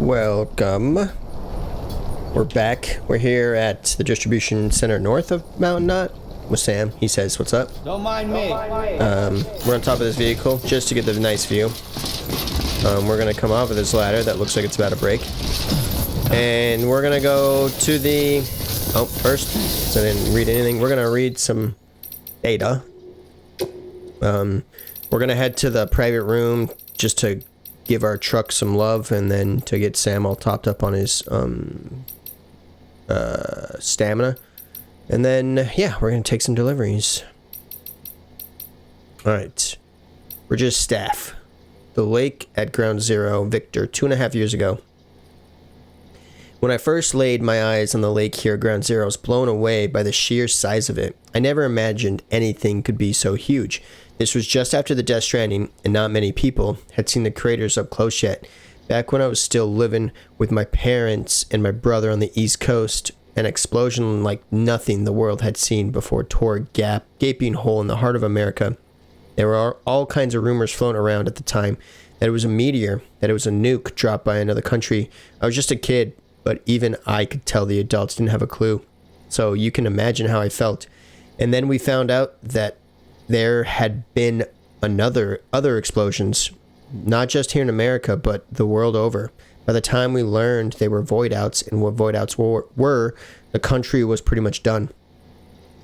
Welcome. We're back. We're here at the distribution center north of Mountain Knot with Sam. He says, what's up? Don't mind me. We're on top of this vehicle just to get the nice view. We're going to come off of this ladder that looks like it's about to break. And we're going to go to the... Oh, first, so I didn't read anything. We're going to read some data. We're going to head to the private room just to give our truck some love and then to get Sam all topped up on his stamina. And then, yeah, we're going to take some deliveries. Alright. We're just staff. The lake at Ground Zero, Victor, 2.5 years ago. When I first laid my eyes on the lake here at Ground Zero, I was blown away by the sheer size of it. I never imagined anything could be so huge. This was just after the Death Stranding, and not many people had seen the craters up close yet. Back when I was still living with my parents and my brother on the East Coast, an explosion like nothing the world had seen before tore a gaping hole in the heart of America. There were all kinds of rumors floating around at the time that it was a meteor, that it was a nuke dropped by another country. I was just a kid, but even I could tell the adults didn't have a clue. So you can imagine how I felt. And then we found out that there had been other explosions, not just here in America, but the world over. By the time we learned they were void outs and what void outs were, the country was pretty much done.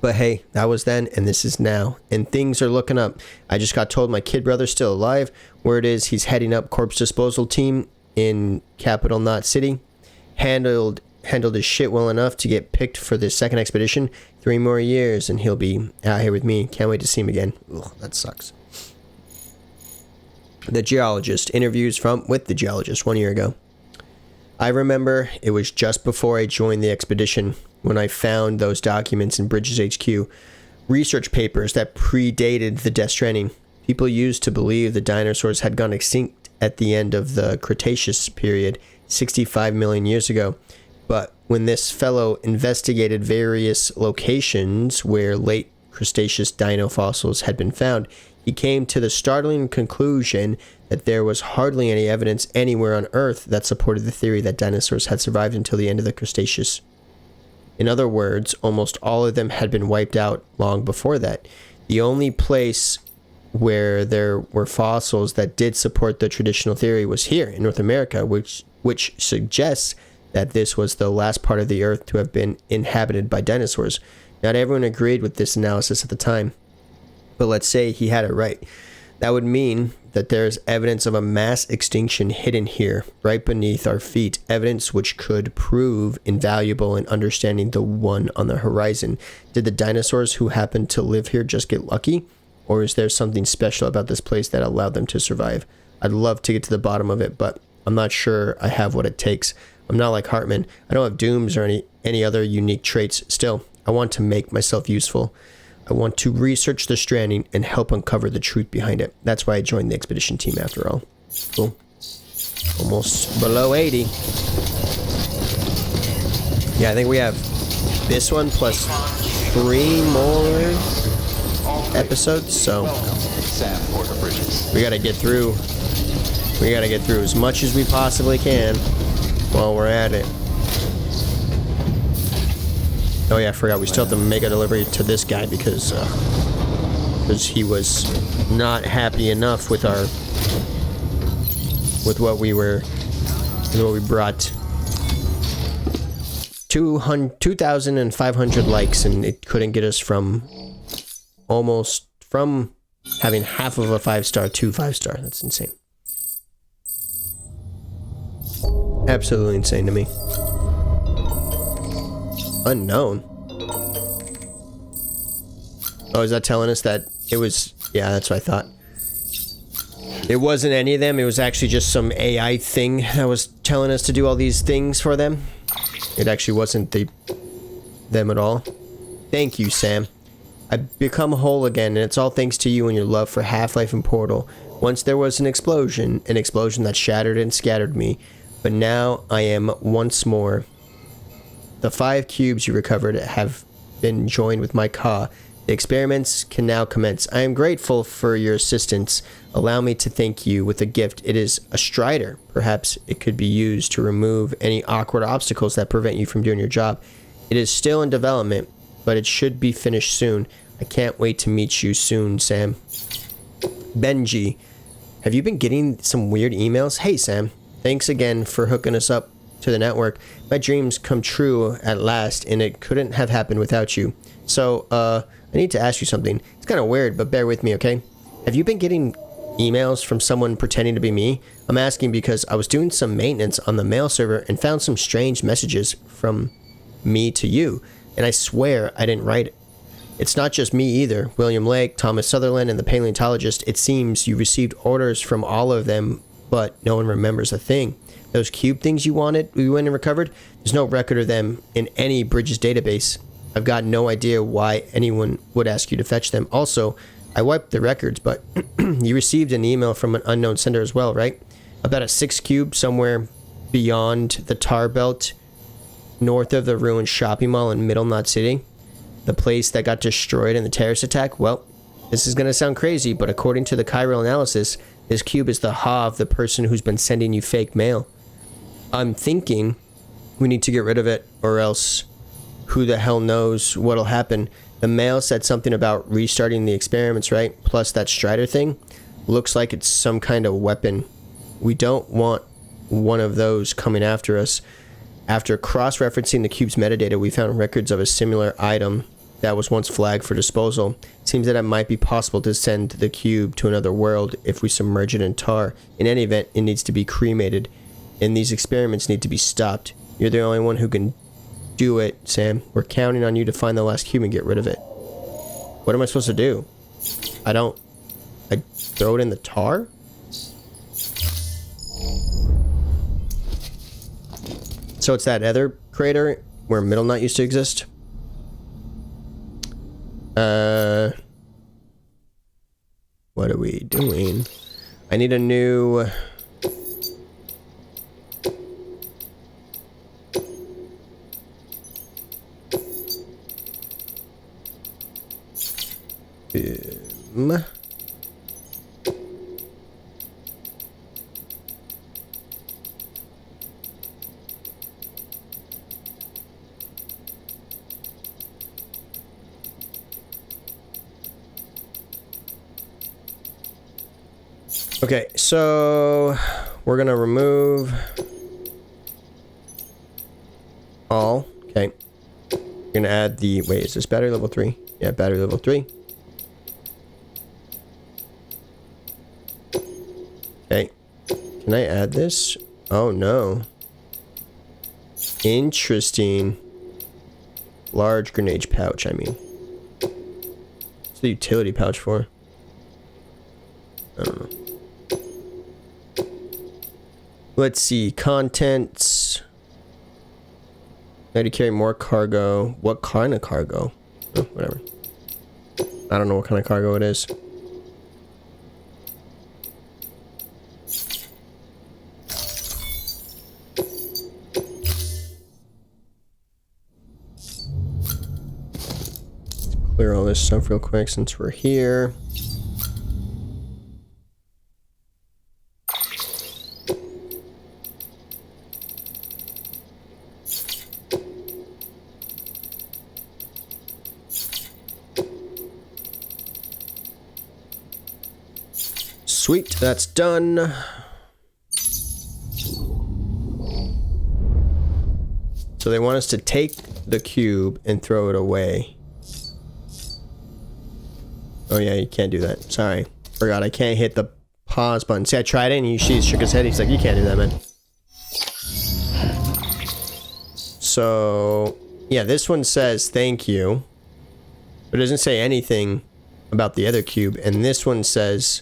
But hey, that was then and this is now. And things are looking up. I just got told my kid brother's still alive. Word is he's heading up corpse disposal team in Capital Knot City. Handled his shit well enough to get picked for the second expedition. 3 more years and he'll be out here with me. Can't wait to see him again. Ugh, that sucks. The geologist. Interviews with the geologist 1 year ago. I remember it was just before I joined the expedition when I found those documents in Bridges HQ. Research papers that predated the Death Stranding. People used to believe the dinosaurs had gone extinct at the end of the Cretaceous period 65 million years ago. But when this fellow investigated various locations where late Cretaceous dino fossils had been found, he came to the startling conclusion that there was hardly any evidence anywhere on Earth that supported the theory that dinosaurs had survived until the end of the Cretaceous. In other words, almost all of them had been wiped out long before that. The only place where there were fossils that did support the traditional theory was here in North America, which suggests that this was the last part of the Earth to have been inhabited by dinosaurs. Not everyone agreed with this analysis at the time, but let's say he had it right. That would mean that there is evidence of a mass extinction hidden here, right beneath our feet, evidence which could prove invaluable in understanding the one on the horizon. Did the dinosaurs who happened to live here just get lucky? Or is there something special about this place that allowed them to survive? I'd love to get to the bottom of it, but I'm not sure I have what it takes. I'm not like Hartman. I don't have dooms or any other unique traits. Still, I want to make myself useful. I want to research the Stranding and help uncover the truth behind it. That's why I joined the expedition team after all. Cool. Almost below 80. Yeah, I think we have this one plus 3 more episodes, so we gotta get through as much as we possibly can while we're at it. Oh yeah, I forgot we still have to make a delivery to this guy because he was not happy enough with what we brought. 2,500 likes, and it couldn't get us from having half of a 5-star to 5-star. That's insane. Absolutely insane to me. Unknown. Oh, is that telling us that it was... Yeah, that's what I thought. It wasn't any of them. It was actually just some AI thing that was telling us to do all these things for them. It actually wasn't them at all. Thank you, Sam. I've become whole again, and it's all thanks to you and your love for Half-Life and Portal. Once there was an explosion that shattered and scattered me, but now I am once more. The 5 cubes you recovered have been joined with my Ka The experiments can now commence. I am grateful for your assistance. Allow me to thank you with a gift. It is a strider. Perhaps it could be used to remove any awkward obstacles that prevent you from doing your job. It is still in development, but it should be finished soon. I can't wait to meet you soon, Sam. Benji, have you been getting some weird emails? Hey, Sam. Thanks again for hooking us up to the network. My dreams come true at last, and it couldn't have happened without you. So, I need to ask you something. It's kind of weird, but bear with me, okay? Have you been getting emails from someone pretending to be me? I'm asking because I was doing some maintenance on the mail server and found some strange messages from me to you, and I swear I didn't write it. It's not just me either. William Lake, Thomas Sutherland, and the paleontologist. It seems you received orders from all of them, but no one remembers a thing. Those cube things you went and recovered, there's no record of them in any Bridges database. I've got no idea why anyone would ask you to fetch them. Also, I wiped the records, but you received an email from an unknown sender as well, right? About a 6 cube somewhere beyond the tar belt, north of the ruined shopping mall in Middle Knot City. The place that got destroyed in the terrorist attack. Well, this is going to sound crazy, but according to the chiral analysis, this cube is the Ha of the person who's been sending you fake mail. I'm thinking we need to get rid of it, or else who the hell knows what'll happen. The mail said something about restarting the experiments, right? Plus that Strider thing looks like it's some kind of weapon. We don't want one of those coming after us. After cross-referencing the cube's metadata, we found records of a similar item that was once flagged for disposal. It seems that it might be possible to send the cube to another world if we submerge it in tar. In any event, it needs to be cremated, and these experiments need to be stopped. You're the only one who can do it, Sam. We're counting on you to find the last cube and get rid of it. What am I supposed to do? I throw it in the tar? So it's that other crater where Middle Knot used to exist? What are we doing? I need a new... Okay, so we're gonna remove all. Okay, we're gonna add the, wait, is this battery level 3? Yeah, battery level 3. Okay, can I add this? Oh no. Interesting. Large grenade pouch, I mean. What's the utility pouch for? I don't know. Let's see, contents. How to carry more cargo. What kind of cargo? Oh, whatever. I don't know what kind of cargo it is. Clear all this stuff real quick since we're here. Sweet, that's done. So they want us to take the cube and throw it away. Oh yeah, you can't do that. Sorry. Forgot I can't hit the pause button. See, I tried it and he shook his head. He's like, you can't do that, man. So, yeah, this one says thank you. But it doesn't say anything about the other cube. And this one says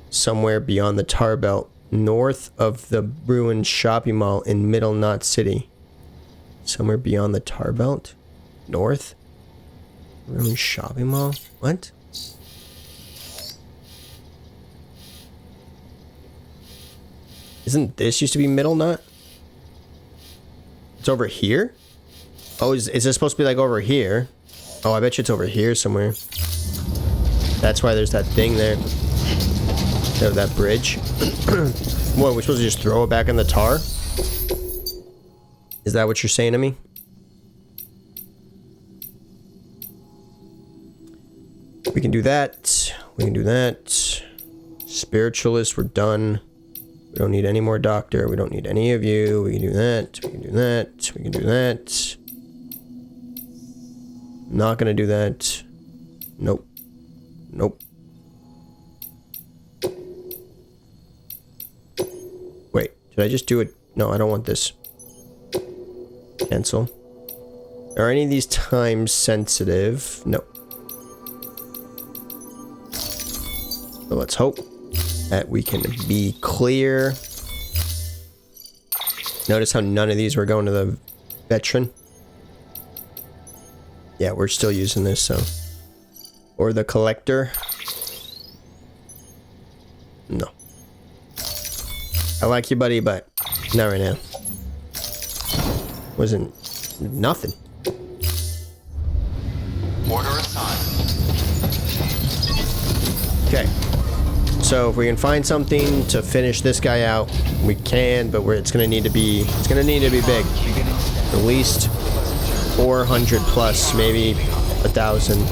somewhere beyond the tar belt, north of the ruined shopping mall in Middle Knot City. Somewhere beyond the tar belt? North? Ruined shopping mall? What? Isn't this used to be Middle Knot? It's over here? Oh, is this supposed to be like over here? Oh, I bet you it's over here somewhere. That's why there's that thing there. Oh, that bridge. What, we're supposed to just throw it back in the tar? Is that what you're saying to me? We can do that. We can do that. Spiritualist, we're done. We don't need any more doctor. We don't need any of you. We can do that. We can do that. We can do that. Not gonna do that. Nope. Nope. Wait, did I just do it? No, I don't want this. Cancel. Are any of these times sensitive? No. So let's hope that we can be clear. Notice how none of these were going to the veteran. Yeah, we're still using this, so. Or the collector. No. I like you, buddy, but not right now. Wasn't nothing. Order assigned. Okay. So if we can find something to finish this guy out, we can, but it's gonna need to be big. At least 400 plus, maybe 1,000.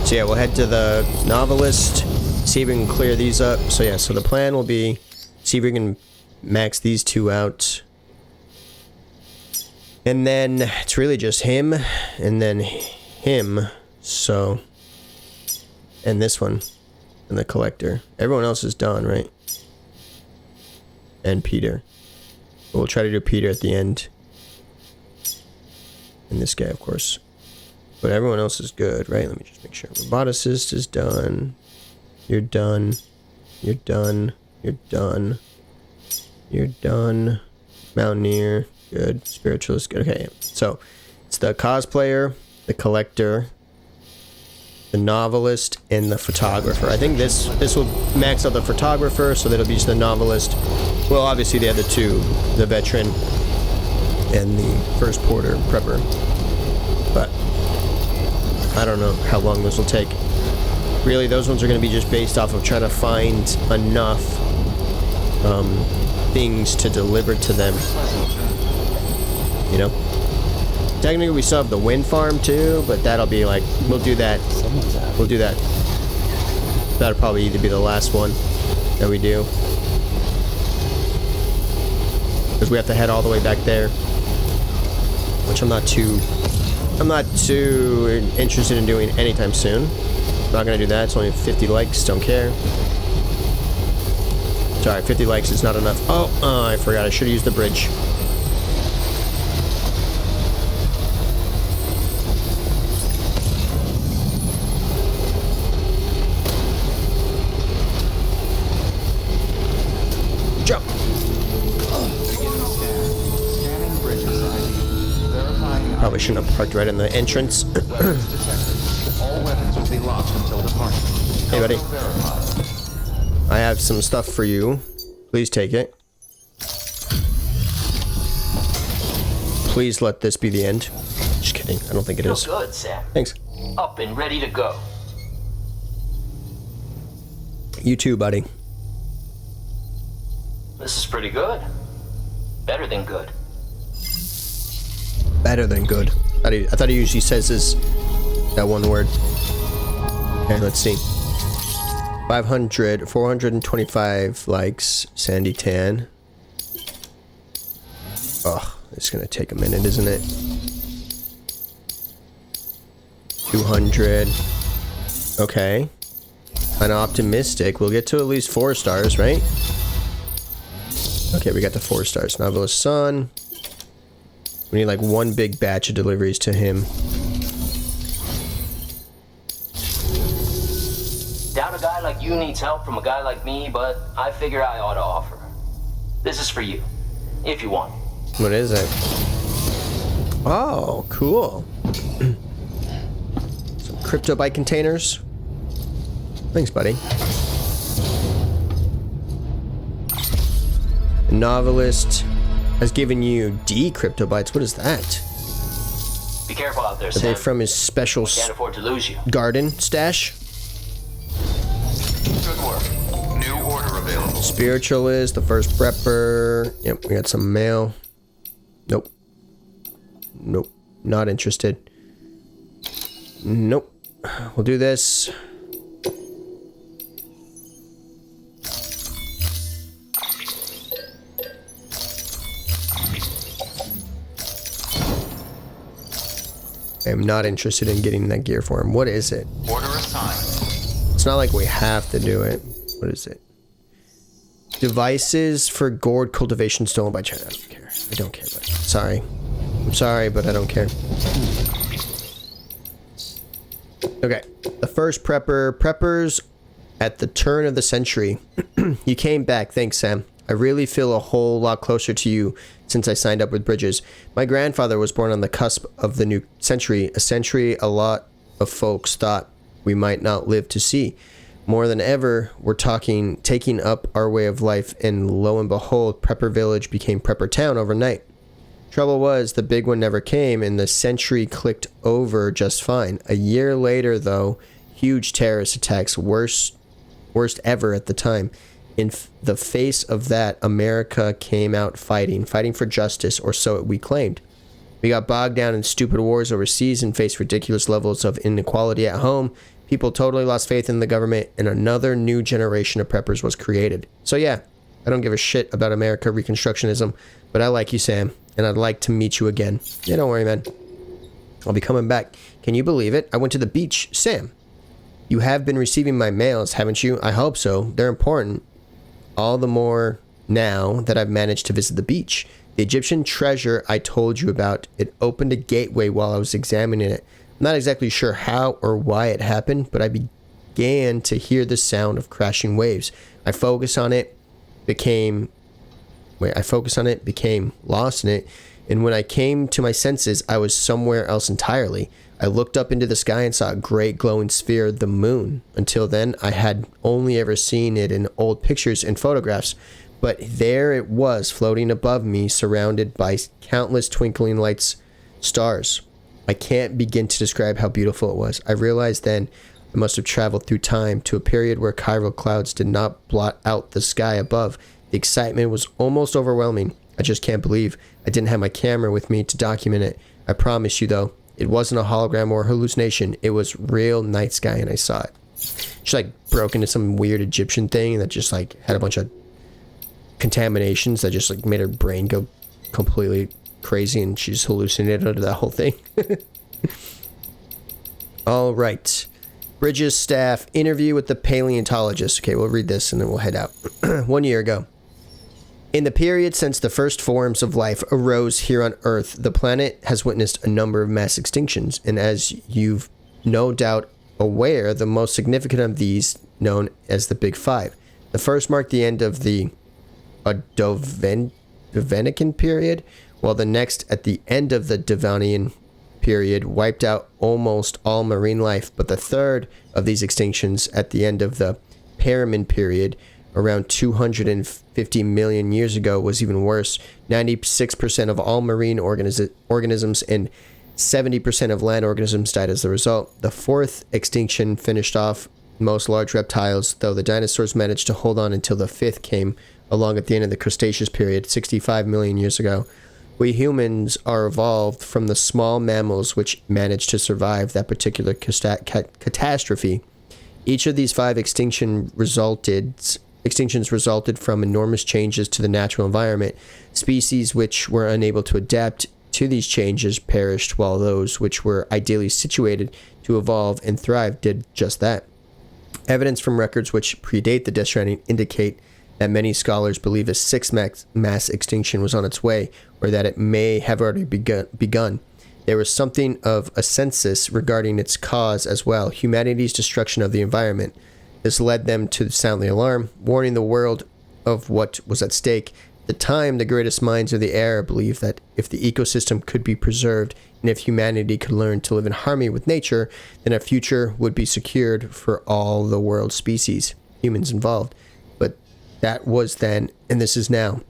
So yeah, we'll head to the novelist, see if we can clear these up. So yeah, so the plan will be see if we can max these two out. And then it's really just him and then him. So, and this one and the collector. Everyone else is done, right? And Peter. We'll try to do Peter at the end. And this guy, of course. But everyone else is good, right? Let me just make sure. Roboticist is done. You're done. You're done. You're done. You're done. Mountaineer, good. Spiritualist, good. Okay, so it's the cosplayer, the collector, the novelist, and the photographer. I think this will max out the photographer, so that'll be just the novelist. Well, obviously the other two, the veteran and the first porter prepper. But I don't know how long this will take. Really, those ones are going to be just based off of trying to find enough things to deliver to them. You know? Technically, we still have the wind farm too, but that'll be like, we'll do that. We'll do that. That'll probably either be the last one that we do. Because we have to head all the way back there. Which I'm not too interested in doing anytime soon. Not gonna do that. It's only 50 likes. Don't care. Sorry, 50 likes is not enough. Oh, I forgot. I should have used the bridge. Jump. Probably shouldn't have parked right in the entrance. All weapons will be locked until departure. Hey, buddy. I have some stuff for you. Please take it. Please let this be the end. Just kidding. I don't think it is. Good, Sam. Thanks. Up and ready to go. You too, buddy. This is pretty good. Better than good. Better than good. I thought he usually says that one word. Okay, let's see. 425 likes. Sandy Tan. Ugh, it's gonna take a minute, isn't it? 200. Okay. Kinda optimistic. We'll get to at least 4 stars, right? Okay, we got the 4 stars. Novelist Son. We need like one big batch of deliveries to him. Doubt a guy like you needs help from a guy like me, but I figure I ought to offer. This is for you, if you want. What is it? Oh, cool. Some crypto bike containers. Thanks, buddy. The novelist has given you D crypto bytes. What is that? Be careful out there, Are they Sam. from his special Can't afford to lose you. garden stash? Good work. New order available. Spiritualist, the first prepper. Yep, we got some mail. Nope. Nope. Not interested. Nope. We'll do this. I am not interested in getting that gear for him. What is it? Order assigned. It's not like we have to do it. What is it? Devices for gourd cultivation stolen by China. I don't care. I don't care, buddy. Sorry. I'm sorry, but I don't care. Okay. The first prepper. Preppers at the turn of the century. You came back. Thanks, Sam. I really feel a whole lot closer to you since I signed up with Bridges. My grandfather was born on the cusp of the new century, a century a lot of folks thought we might not live to see. More than ever, we're taking up our way of life, and lo and behold, Prepper Village became Prepper Town overnight. Trouble was, the big one never came, and the century clicked over just fine. A year later, though, huge terrorist attacks, worst ever at the time. In the face of that, America came out fighting for justice, or so we claimed. We got bogged down in stupid wars overseas and faced ridiculous levels of inequality at home. People totally lost faith in the government, and another new generation of preppers was created. So yeah, I don't give a shit about America Reconstructionism, but I like you, Sam, and I'd like to meet you again. Yeah, don't worry, man. I'll be coming back. Can you believe it? I went to the beach. Sam, you have been receiving my mails, haven't you? I hope so. They're important. All the more now that I've managed to visit the beach. The Egyptian treasure I told you about, it opened a gateway while I was examining it. I'm not exactly sure how or why it happened, but I began to hear the sound of crashing waves. I focused on it, became lost in it, and when I came to my senses, I was somewhere else entirely. I looked up into the sky and saw a great glowing sphere, the moon. Until then, I had only ever seen it in old pictures and photographs, but there it was, floating above me, surrounded by countless twinkling lights, stars. I can't begin to describe how beautiful it was. I realized then I must have traveled through time to a period where chiral clouds did not blot out the sky above. The excitement was almost overwhelming. I just can't believe I didn't have my camera with me to document it. I promise you, though, it wasn't a hologram or hallucination. It was real night sky, and I saw it. She like broke into some weird Egyptian thing that just like had a bunch of contaminations that just like made her brain go completely crazy, and she just hallucinated under that whole thing. All right. Bridges staff interview with the paleontologist. Okay, we'll read this and then we'll head out. 1 year ago. In the period since the first forms of life arose here on Earth, the planet has witnessed a number of mass extinctions, and as you've no doubt aware, the most significant of these, known as the Big Five. The first marked the end of the Devonian period, while the next, at the end of the Devonian period, wiped out almost all marine life, but the third of these extinctions, at the end of the Permian period, around 250 million years ago, was even worse. 96% of all marine organisms and 70% of land organisms died as a result. The fourth extinction finished off most large reptiles, though the dinosaurs managed to hold on until the fifth came along at the end of the Cretaceous period, 65 million years ago. We humans are evolved from the small mammals which managed to survive that particular catastrophe. Each of these five extinctions resulted from enormous changes to the natural environment. Species which were unable to adapt to these changes perished, while those which were ideally situated to evolve and thrive did just that. Evidence from records which predate the Death Stranding indicate that many scholars believe a sixth mass extinction was on its way, or that it may have already begun. There was something of a census regarding its cause as well, humanity's destruction of the environment. This led them to sound the alarm, warning the world of what was at stake. At the time, the greatest minds of the era believed that if the ecosystem could be preserved, and if humanity could learn to live in harmony with nature, then a future would be secured for all the world's species, humans involved. But that was then, and this is now.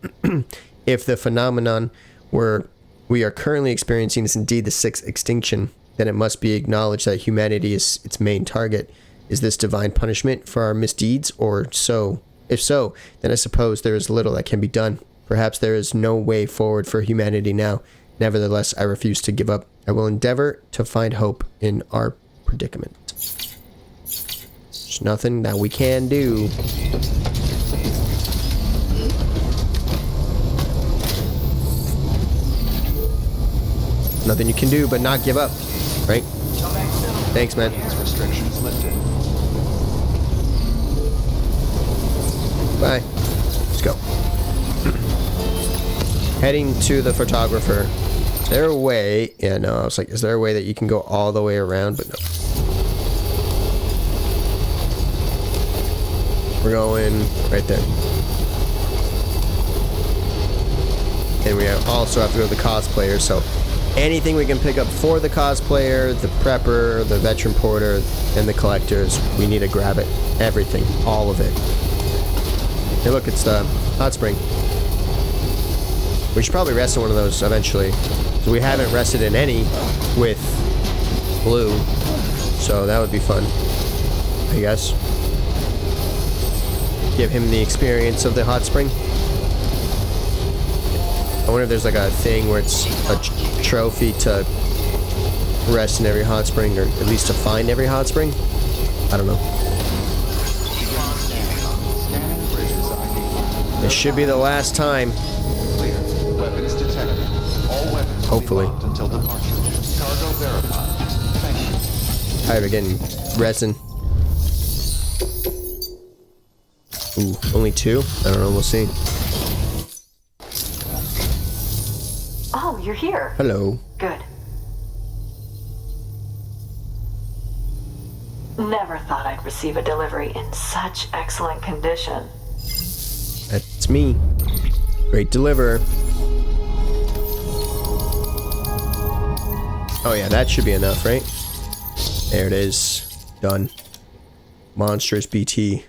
If the phenomenon were we are currently experiencing is indeed the sixth extinction, then it must be acknowledged that humanity is its main target. Is this divine punishment for our misdeeds, or so? If so, then I suppose there is little that can be done. Perhaps there is no way forward for humanity now. Nevertheless, I refuse to give up. I will endeavor to find hope in our predicament. There's nothing that we can do. Nothing you can do but not give up, right? Thanks, man. Restrictions lifted. Bye. Let's go. Heading to the photographer. Is there a way? Yeah, no, I was like, is there a way that you can go all the way around? But no. We're going right there. And we also have to go to the cosplayer, so anything we can pick up for the cosplayer, the prepper, the veteran porter, and the collectors, we need to grab it. Everything. All of it. Hey, look, it's the hot spring. We should probably rest in one of those eventually. So we haven't rested in any with Blue. So that would be fun, I guess. Give him the experience of the hot spring. I wonder if there's like a thing where it's a trophy to rest in every hot spring, or at least to find every hot spring. I don't know. It should be the last time. Clear. Weapons detected. All weapons Hopefully. will be locked until departure. Cargo verified. Thank you. Alright, we're getting resin. Ooh, only 2? I don't know, we'll see. Oh, you're here. Hello. Good. Never thought I'd receive a delivery in such excellent condition. That's me. Great deliverer. Oh yeah, that should be enough, right? There it is. Done. Monstrous BT.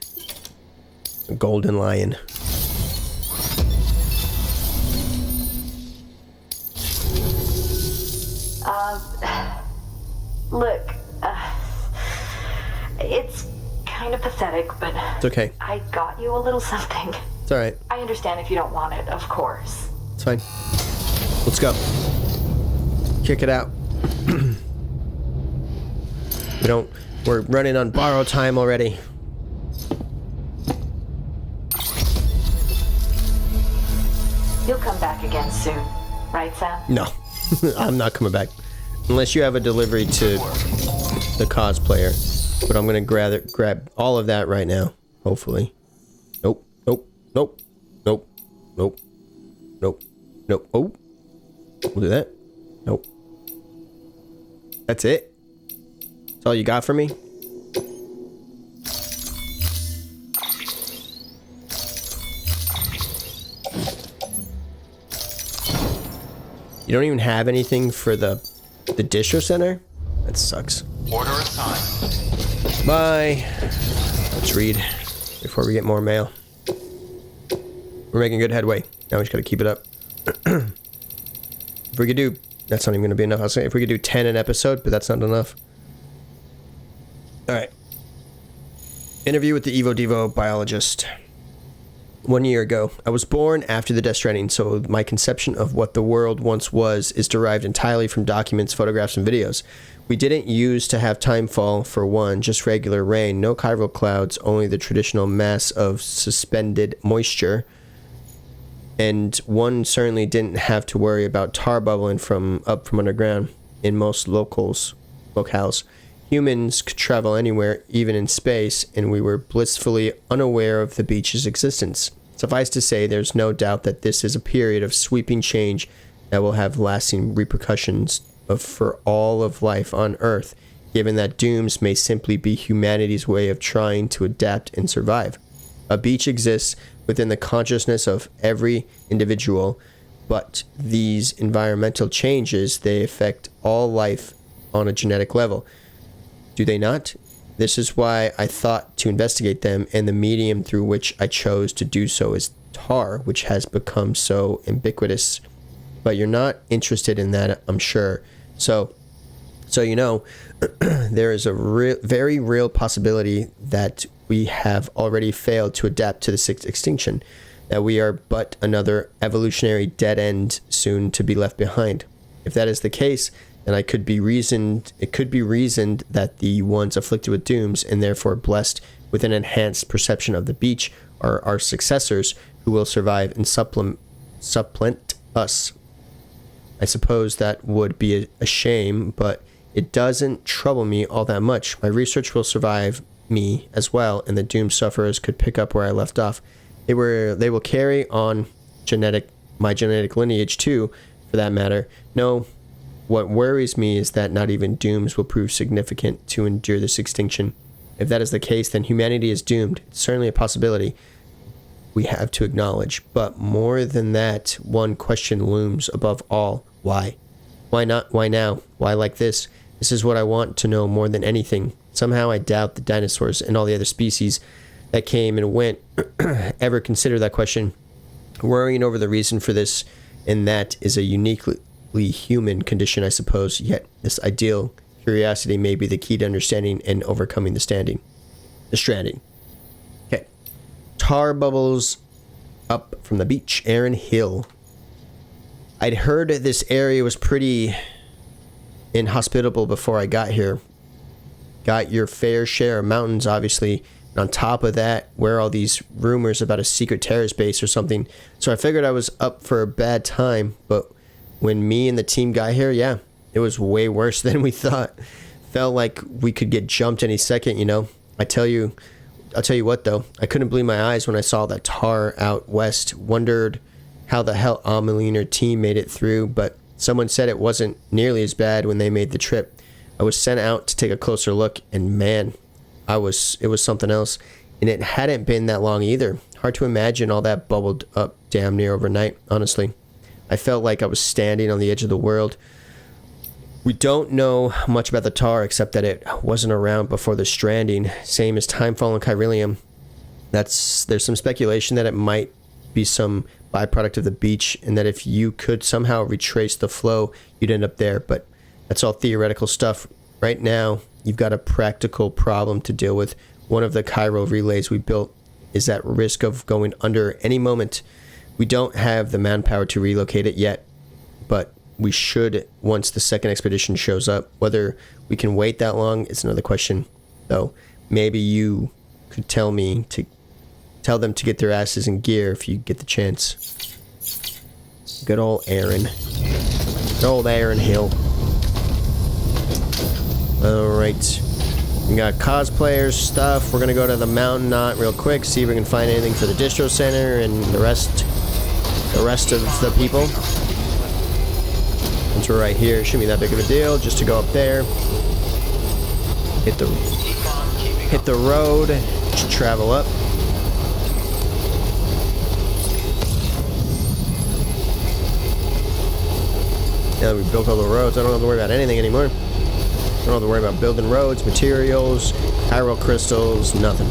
Golden Lion. Look, it's kind of pathetic, but It's okay. I got you a little something. It's alright. I understand if you don't want it, of course. It's fine. Let's go. Kick it out. We're running on borrowed time already. You'll come back again soon, right, Sam? No. I'm not coming back. Unless you have a delivery to the cosplayer. But I'm gonna grab all of that right now. Hopefully. Nope. Nope. Nope. Nope. Nope. Nope. Nope. Oh. We'll do that. Nope. That's it? That's all you got for me? You don't even have anything for the distro center? That sucks. Order assigned. Bye. Let's read before we get more mail. We're making good headway. Now we just gotta keep it up. If we could do... That's not even gonna be enough. I was saying if we could do 10 an episode, but that's not enough. Alright. Interview with the Evo Devo biologist. 1 year ago, I was born after the Death Stranding, so my conception of what the world once was is derived entirely from documents, photographs, and videos. We didn't use to have timefall, for one, just regular rain, no chiral clouds, only the traditional mass of suspended moisture. And one certainly didn't have to worry about tar bubbling up from underground in most locales. Humans could travel anywhere, even in space, and we were blissfully unaware of the beach's existence. Suffice to say, there's no doubt that this is a period of sweeping change that will have lasting repercussions for all of life on Earth, given that dooms may simply be humanity's way of trying to adapt and survive. A beach exists within the consciousness of every individual, but these environmental changes, they affect all life on a genetic level. Do they not? This is why I thought to investigate them, and the medium through which I chose to do so is tar, which has become so ubiquitous but you're not interested in that, I'm sure. So you know, there is a very real possibility that we have already failed to adapt to the sixth extinction, that we are but another evolutionary dead end soon to be left behind. If that is the case, then it could be reasoned that the ones afflicted with dooms and therefore blessed with an enhanced perception of the beach are our successors who will survive and supplant us. I suppose that would be a shame, but it doesn't trouble me all that much. My research will survive me as well, and the doomed sufferers could pick up where I left off. They will carry on my genetic lineage too, for that matter. No, what worries me is that not even dooms will prove significant to endure this extinction. If that is the case, then humanity is doomed. It's certainly a possibility we have to acknowledge. But more than that, one question looms above all. Why? Why not? Why now? Why like this? This is what I want to know more than anything. Somehow I doubt the dinosaurs and all the other species that came and went ever consider that question. Worrying over the reason for this and that is a uniquely human condition, I suppose, yet this ideal curiosity may be the key to understanding and overcoming the stranding. Okay. Tar bubbles up from the beach. Aaron Hill. I'd heard this area was pretty inhospitable before I got here. Got your fair share of mountains, obviously. And on top of that, where all these rumors about a secret terrorist base or something. So I figured I was up for a bad time. But when me and the team got here, yeah, it was way worse than we thought. Felt like we could get jumped any second, you know. I'll tell you what, though. I couldn't believe my eyes when I saw that tar out west. Wondered how the hell Amelie and her team made it through, but someone said it wasn't nearly as bad when they made the trip. I was sent out to take a closer look, and man, it was something else. And it hadn't been that long either. Hard to imagine all that bubbled up damn near overnight, honestly. I felt like I was standing on the edge of the world. We don't know much about the tar except that it wasn't around before the stranding, same as Timefall and Chiralium. There's some speculation that it might be some byproduct of the beach, and that if you could somehow retrace the flow, you'd end up there, but that's all theoretical stuff. Right now, you've got a practical problem to deal with. One of the Cairo relays we built is at risk of going under any moment. We don't have the manpower to relocate it yet, but we should once the second expedition shows up. Whether we can wait that long is another question, though. Maybe you could tell them to get their asses in gear if you get the chance. Good old Aaron. Good old Aaron Hill. Alright. We got cosplayers stuff. We're gonna go to the mountain knot real quick, see if we can find anything for the distro center and the rest of the people. Since we're right here, it shouldn't be that big of a deal just to go up there. Hit the road, travel up. Now that we've built all the roads, I don't have to worry about anything anymore. I don't have to worry about building roads, materials, chiral crystals, nothing.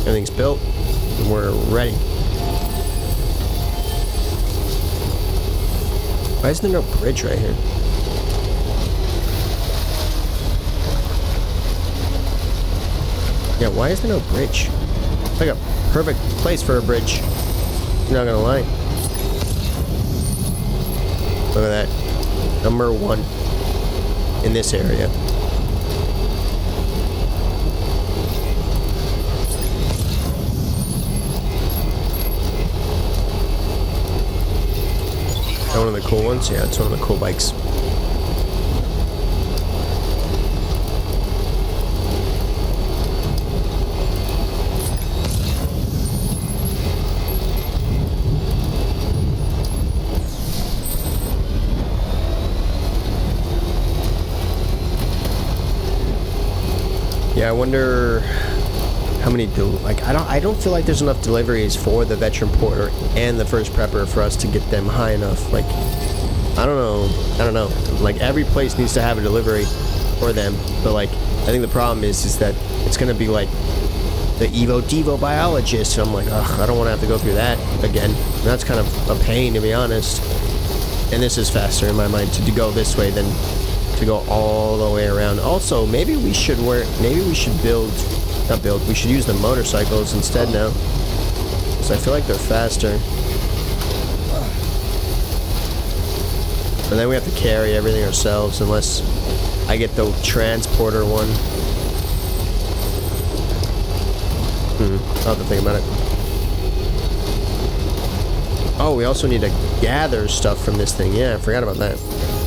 Everything's built, and we're ready. Why isn't there no bridge right here? Yeah, why is there no bridge? It's like a perfect place for a bridge. I'm not gonna lie. Look at that. Number 1 in this area. That one of the cool ones? Yeah, it's one of the cool bikes. Yeah, I wonder how many I don't feel like there's enough deliveries for the veteran porter and the first prepper for us to get them high enough. Like, I don't know. Like, every place needs to have a delivery for them, but like, I think the problem is that it's gonna be like the Devo biologist, and I'm like, ugh, I don't want to have to go through that again. And that's kind of a pain, to be honest. And this is faster in my mind to go this way than to go all the way around. Also, maybe we should build, we should use the motorcycles instead now. Because I feel like they're faster. And then we have to carry everything ourselves unless I get the transporter one. I'll have to think about it. Oh, we also need to gather stuff from this thing. Yeah, I forgot about that.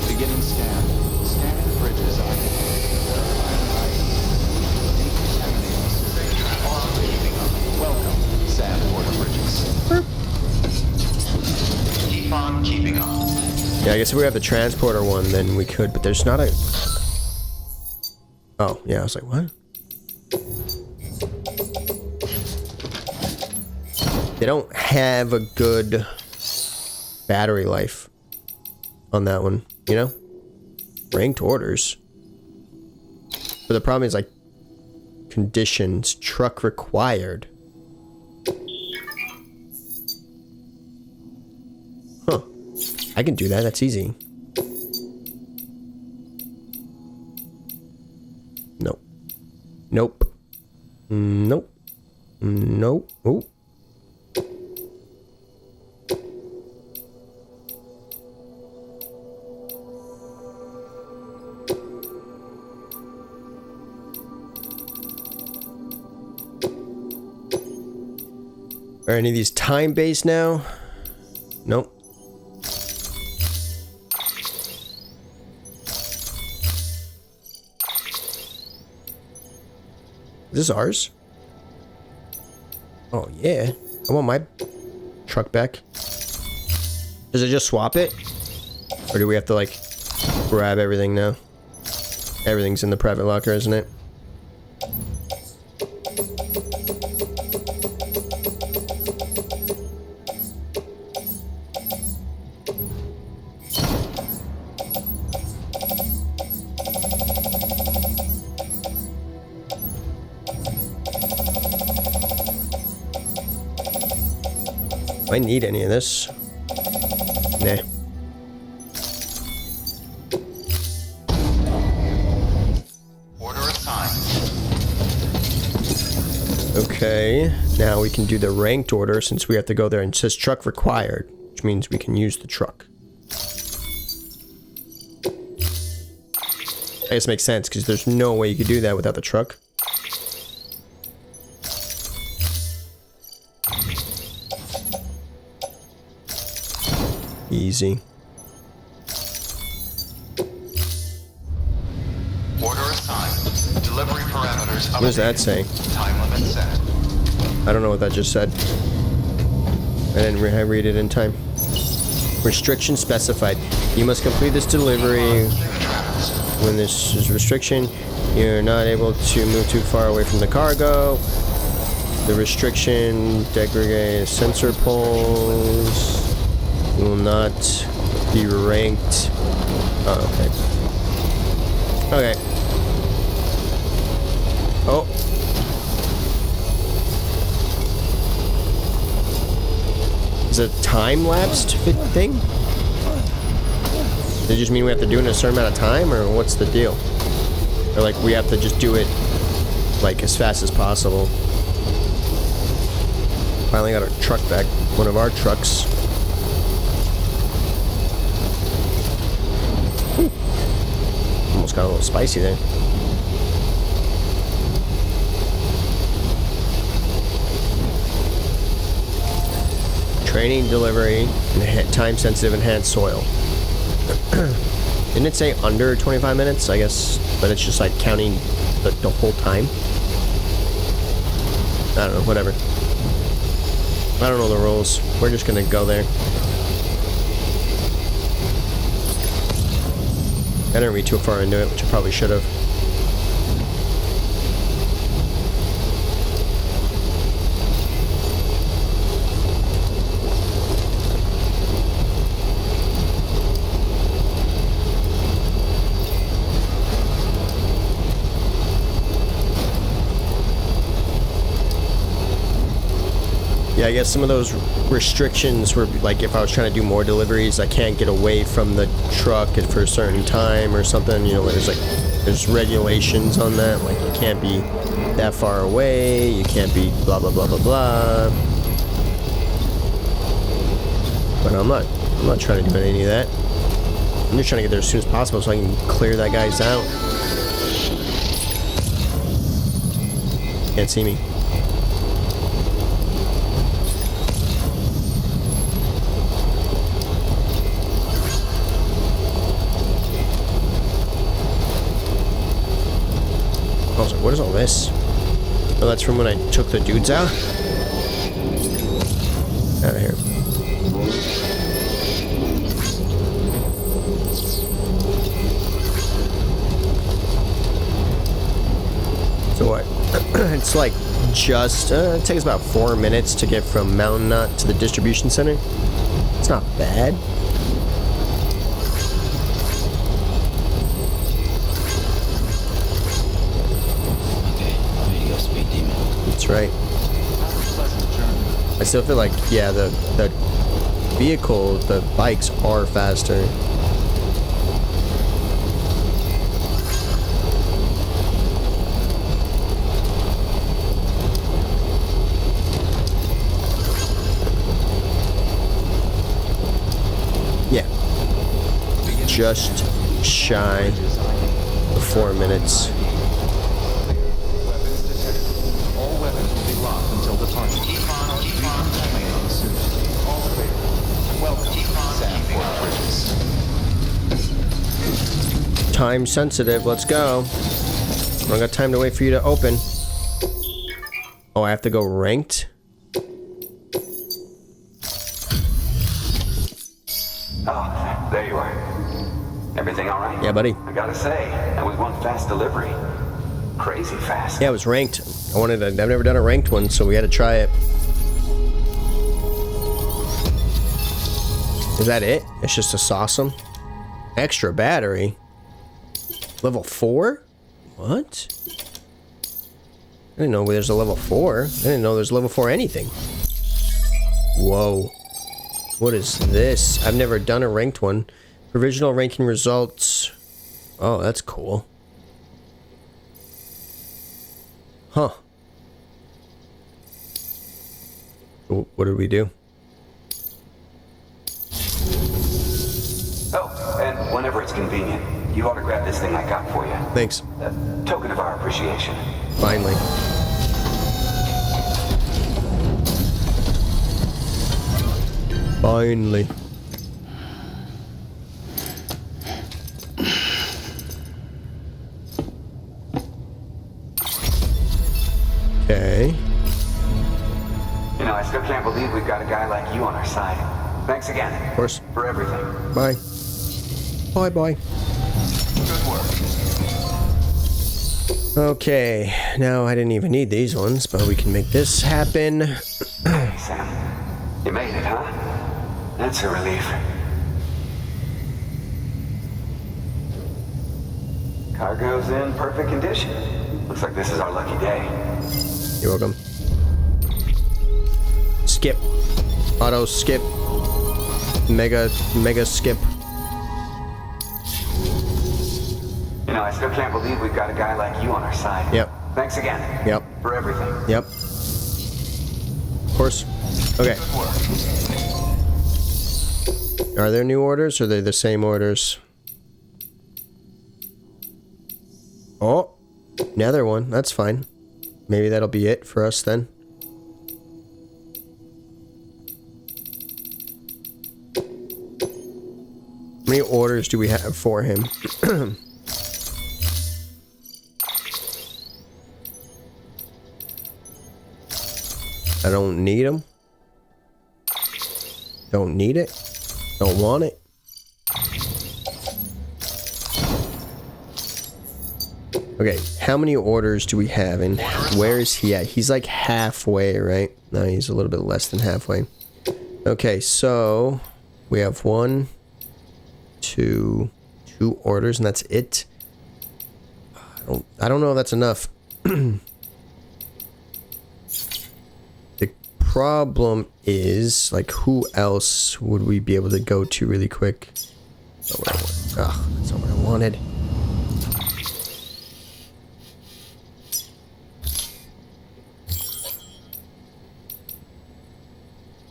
Beginning scan. Scanning bridges on Welcome, Sam Border Bridges. Keep on keeping on. Yeah, I guess if we have the transporter one, then we could, but there's not a... Oh, yeah, I was like, what? They don't have a good battery life on that one, you know? Ranked orders. But the problem is, like, conditions, truck required. Huh. I can do that, that's easy. Nope. Nope. Nope. Nope. Ooh. Are any of these time-based now? Nope. Is this ours? Oh, yeah. I want my truck back. Does it just swap it? Or do we have to, like, grab everything now? Everything's in the private locker, isn't it? Do I need any of this? Nah. Order assigned. Okay, now we can do the ranked order since we have to go there and it says truck required, which means we can use the truck. I guess it makes sense because there's no way you could do that without the truck. Easy. Order assigned. Delivery parameters. What does that say? Time limit set. I don't know what that just said. I didn't read it in time. Restriction specified. You must complete this delivery. When this is restriction, you're not able to move too far away from the cargo. The restriction degrade sensor poles will not be ranked. Oh, okay. Okay. Oh. Is it a time-lapsed thing? Does it just mean we have to do it in a certain amount of time, or what's the deal? Or like we have to just do it like as fast as possible? Finally got our truck back. One of our trucks. Almost got a little spicy there. Training, delivery, and time-sensitive enhanced soil. Didn't it say under 25 minutes? I guess, but it's just like counting the whole time. I don't know, whatever. I don't know the rules. We're just gonna go there. I didn't read too far into it, which I probably should have. Yeah, I guess some of those restrictions were like if I was trying to do more deliveries, I can't get away from the truck for a certain time or something. You know, there's regulations on that. Like you can't be that far away. You can't be blah blah blah blah blah. But I'm not trying to do any of that. I'm just trying to get there as soon as possible so I can clear that guy's out. Can't see me. I was like, what is all this? Oh, that's from when I took the dudes out? Out of here. So what? It's like just, it takes about 4 minutes to get from Mountain Knot to the distribution center. It's not bad. That's right. I still feel like, yeah, the vehicle, the bikes are faster. Yeah. Just shy of 4 minutes. Time sensitive, let's go. I don't got time to wait for you to open. Oh, I have to go ranked? Oh, there you are. Everything all right? Yeah, buddy. I gotta say, that was one fast delivery. Crazy fast. Yeah, it was ranked. I've never done a ranked one, so we had to try it. Is that it? It's just a sauceum? Extra battery? Level 4? What? I didn't know there's a level 4. I didn't know there's level 4 anything. Whoa. What is this? I've never done a ranked one. Provisional ranking results. Oh, that's cool. Huh. What did we do? Oh, and whenever it's convenient, you ought to grab this thing I got for you. Thanks. A token of our appreciation. Finally. Finally. Okay. You know, I still can't believe we've got a guy like you on our side. Thanks again. Of course. For everything. Bye. Bye bye. Good work. Okay, now I didn't even need these ones, but we can make this happen. Hey, Sam. You made it, huh? That's a relief. Cargo's in perfect condition. Looks like this is our lucky day. You're welcome. Skip. Auto skip. Mega skip. You know, I still can't believe we've got a guy like you on our side. Yep. Thanks again. Yep. For everything. Yep. Of course. Okay. Are there new orders, or are they the same orders? Oh, another one. That's fine. Maybe that'll be it for us then. How many orders do we have for him? I don't need them. Don't need it. Don't want it. Okay, how many orders do we have, and where is he at? He's like halfway, right? No, he's a little bit less than halfway. Okay, so we have two orders, and that's it. I don't know if that's enough. They problem is, like, who else would we be able to go to really quick? That's not what I wanted.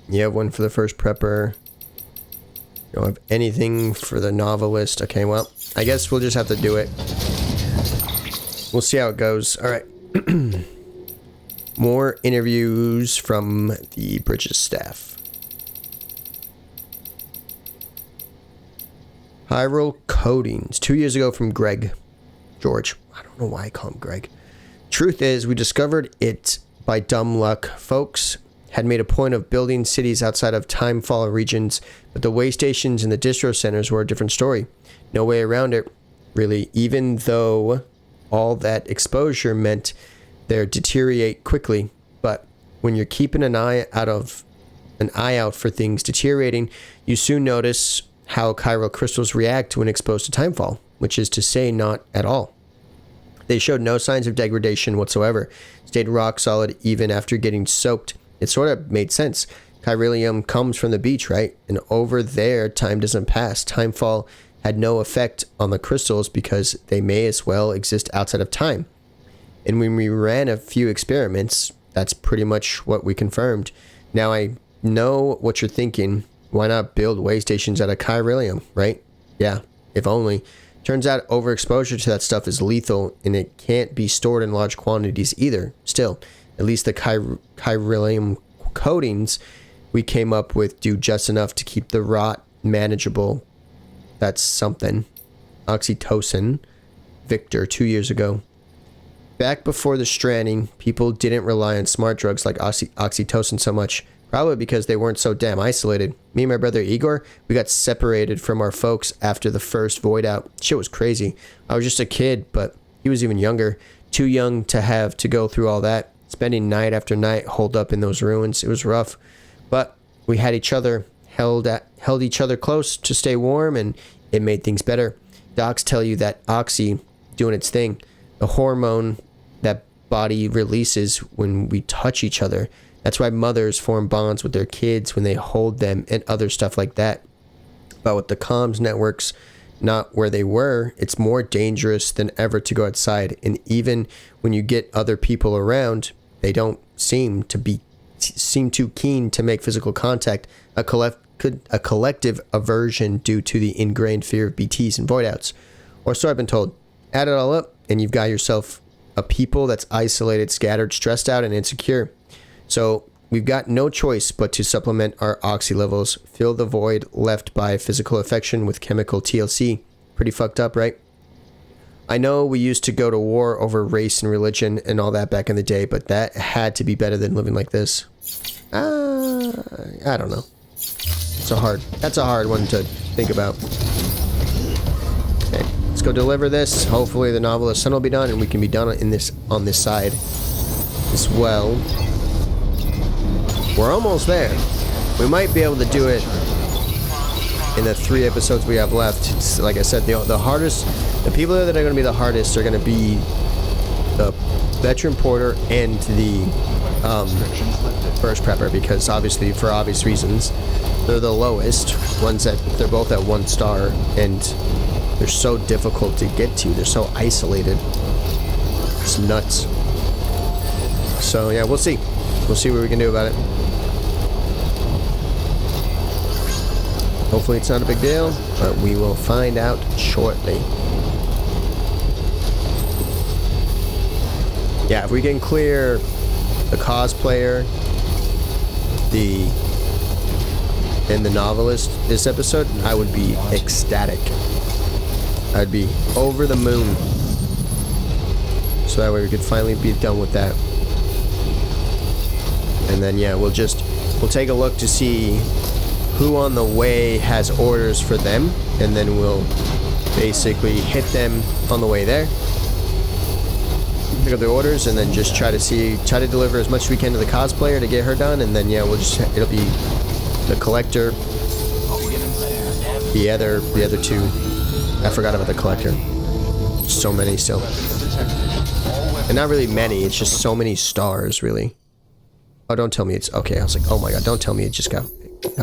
You have one for the first prepper. You don't have anything for the novelist. Okay, well, I guess we'll just have to do it. We'll see how it goes. All right. More interviews from the Bridges staff. Hyrule Codings. 2 years ago from Greg. George. I don't know why I call him Greg. Truth is, we discovered it by dumb luck. Folks had made a point of building cities outside of Timefall regions, but the way stations and the distro centers were a different story. No way around it, really, even though all that exposure meant they deteriorate quickly. But when you're keeping an eye out for things deteriorating, you soon notice how chiral crystals react when exposed to Timefall, which is to say not at all. They showed no signs of degradation whatsoever, stayed rock solid even after getting soaked. It sort of made sense. Chiralium comes from the beach, right? And over there, time doesn't pass. Timefall had no effect on the crystals because they may as well exist outside of time. And when we ran a few experiments, that's pretty much what we confirmed. Now I know what you're thinking. Why not build way stations out of chiralium, right? Yeah, if only. Turns out overexposure to that stuff is lethal, and it can't be stored in large quantities either. Still, at least the chiralium coatings we came up with do just enough to keep the rot manageable. That's something. Oxytocin. Victor, 2 years ago. Back before the stranding, people didn't rely on smart drugs like oxytocin so much. Probably because they weren't so damn isolated. Me and my brother Igor, we got separated from our folks after the first void out. Shit was crazy. I was just a kid, but he was even younger. Too young to have to go through all that. Spending night after night holed up in those ruins. It was rough. But we had each other, held each other close to stay warm, and it made things better. Docs tell you that oxy doing its thing. The hormone that body releases when we touch each other. That's why mothers form bonds with their kids when they hold them and other stuff like that. But with the comms networks not where they were, it's more dangerous than ever to go outside. And even when you get other people around, they don't seem too keen to make physical contact. A collective aversion due to the ingrained fear of BTs and voidouts. Or so I've been told. Add it all up, and you've got yourself a people that's isolated, scattered, stressed out, and insecure. So we've got no choice but to supplement our oxy levels, fill the void left by physical affection with chemical TLC. Pretty fucked up, right? I know we used to go to war over race and religion and all that back in the day, but that had to be better than living like this. I don't know. That's a hard one to think about. Okay, let's go deliver this. Hopefully the novelist's son will be done and we can be done on this side as well. We're almost there. We might be able to do it in the 3 episodes we have left. It's, like I said, the hardest, the people that are going to be the hardest are going to be the veteran porter and the first prepper, because obviously, for obvious reasons, they're the lowest ones. That they're both at 1 star, and they're so difficult to get to. They're so isolated. It's nuts. So yeah, we'll see. We'll see what we can do about it. Hopefully it's not a big deal, but we will find out shortly. Yeah, if we can clear the cosplayer, and the novelist this episode, I would be ecstatic. I'd be over the moon. So that way we could finally be done with that. And then yeah, we'll take a look to see who on the way has orders for them, and then we'll basically hit them on the way there, pick up the orders, and then just try to deliver as much as we can to the cosplayer to get her done. And then yeah, it'll be the collector, the other 2. I forgot about the collector. So many still, and not really many, it's just so many stars really. Oh, don't tell me it's... Okay, I was like, oh my god, don't tell me it just got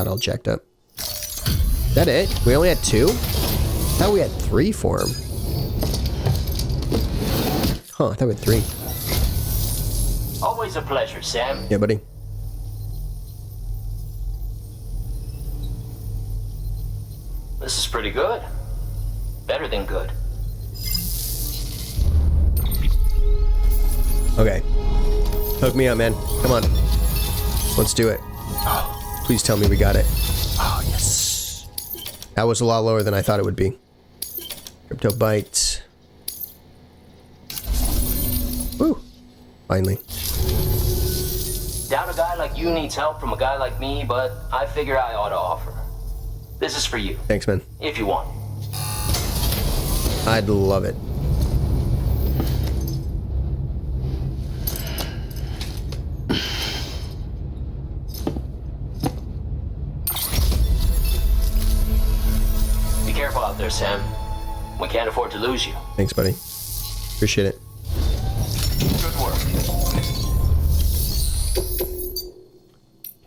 all jacked up. Is that it? We only had 2? I thought we had 3 for him. Huh, I thought we had 3. Always a pleasure, Sam. Yeah, buddy. This is pretty good. Better than good. Okay. Hook me up, man. Come on. Let's do it. Please tell me we got it. Oh, yes. That was a lot lower than I thought it would be. Crypto bites. Woo. Finally. Doubt a guy like you needs help from a guy like me, but I figure I ought to offer. This is for you. Thanks, man. If you want. I'd love it. Be careful out there, Sam. We can't afford to lose you. Thanks, buddy. Appreciate it. Good work.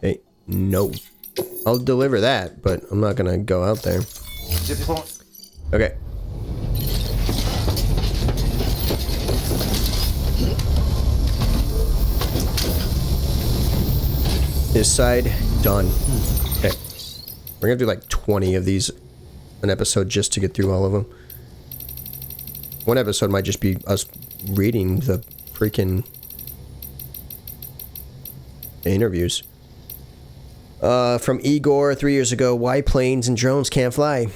Hey, no. I'll deliver that, but I'm not gonna go out there. Okay. This side, done. Okay. We're gonna do like 20 of these an episode just to get through all of them. One episode might just be us reading the freaking interviews. From Igor 3 years ago, why planes and drones can't fly?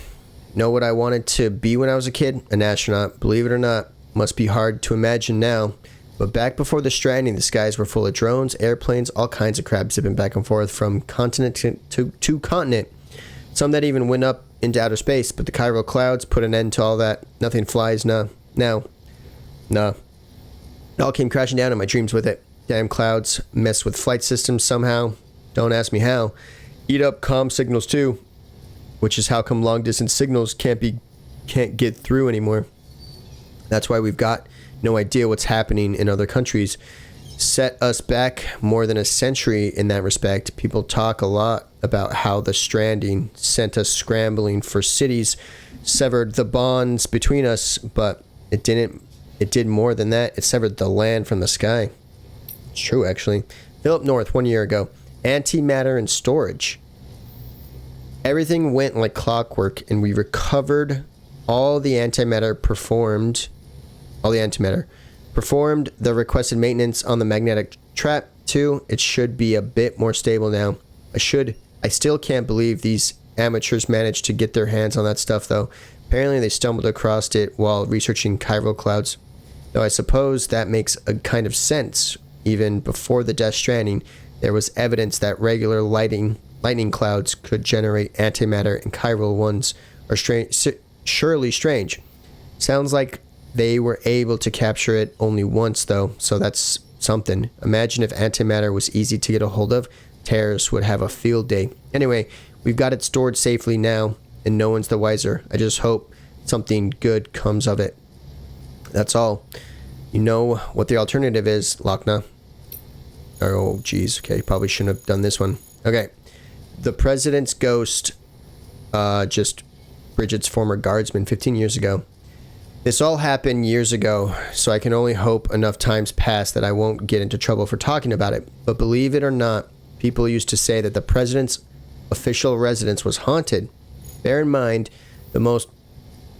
Know what I wanted to be when I was a kid? An astronaut. Believe it or not, must be hard to imagine now. But back before the Stranding, the skies were full of drones, airplanes, all kinds of crap zipping back and forth from continent to continent. Some that even went up into outer space, but the chiral clouds put an end to all that. Nothing flies now. Nah. It all came crashing down in my dreams with it. Damn clouds mess with flight systems somehow. Don't ask me how. Eat up comm signals too, which is how come long distance signals can't get through anymore. That's why we've got no idea what's happening in other countries. Set us back more than a century in that respect. People talk a lot about how the Stranding sent us scrambling for cities, severed the bonds between us, but it didn't. It did more than that. It severed the land from the sky. It's true, actually. Philip North, 1 year ago. Antimatter and storage. Everything went like clockwork, and we recovered all the antimatter, performed the requested maintenance on the magnetic trap too. It should be a bit more stable now. I still can't believe these amateurs managed to get their hands on that stuff though. Apparently they stumbled across it while researching chiral clouds. Though I suppose that makes a kind of sense. Even before the Death Stranding, there was evidence that regular lightning clouds could generate antimatter, and chiral ones are surely strange. Sounds like they were able to capture it only once though, so that's something. Imagine if antimatter was easy to get a hold of. Terrorists would have a field day. Anyway, we've got it stored safely now, and no one's the wiser. I just hope something good comes of it. That's all. You know what the alternative is, Lochna. Oh, geez. Okay, probably shouldn't have done this one. Okay. The president's ghost, just Bridget's former guardsman 15 years ago. This all happened years ago, so I can only hope enough times pass that I won't get into trouble for talking about it. But believe it or not, people used to say that the president's official residence was haunted. Bear in mind, the most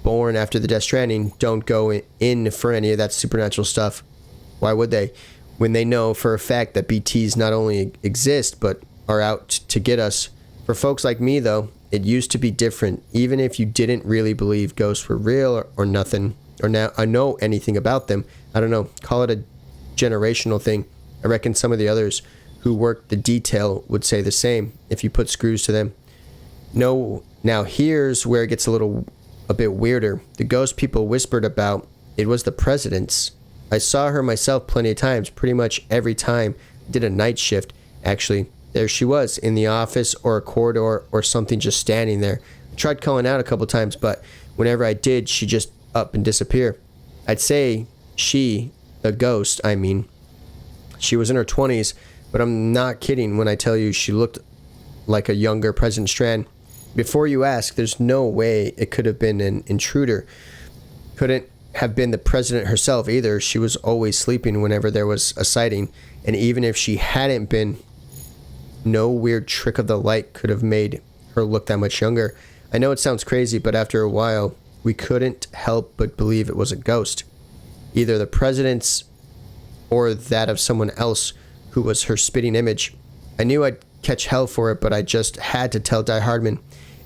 born after the Death Stranding don't go in for any of that supernatural stuff. Why would they? When they know for a fact that BTs not only exist, but are out to get us. For folks like me, though, it used to be different. Even if you didn't really believe ghosts were real or nothing, or now I know anything about them, I don't know, call it a generational thing. I reckon some of the others who worked the detail would say the same if you put screws to them. No, now here's where it gets a bit weirder. The ghost people whispered about, it was the president's. I saw her myself plenty of times, pretty much every time. Did a night shift, actually. There she was, in the office or a corridor or something, just standing there. I tried calling out a couple times, but whenever I did, she just up and disappear. I'd say she, the ghost, I mean, she was in her 20s, but I'm not kidding when I tell you she looked like a younger President Strand. Before you ask, there's no way it could have been an intruder. Couldn't have been the president herself either. She was always sleeping whenever there was a sighting, and even if she hadn't been, no weird trick of the light could have made her look that much younger. I know it sounds crazy, but after a while, we couldn't help but believe it was a ghost. Either the president's or that of someone else who was her spitting image. I knew I'd catch hell for it, but I just had to tell Die Hardman.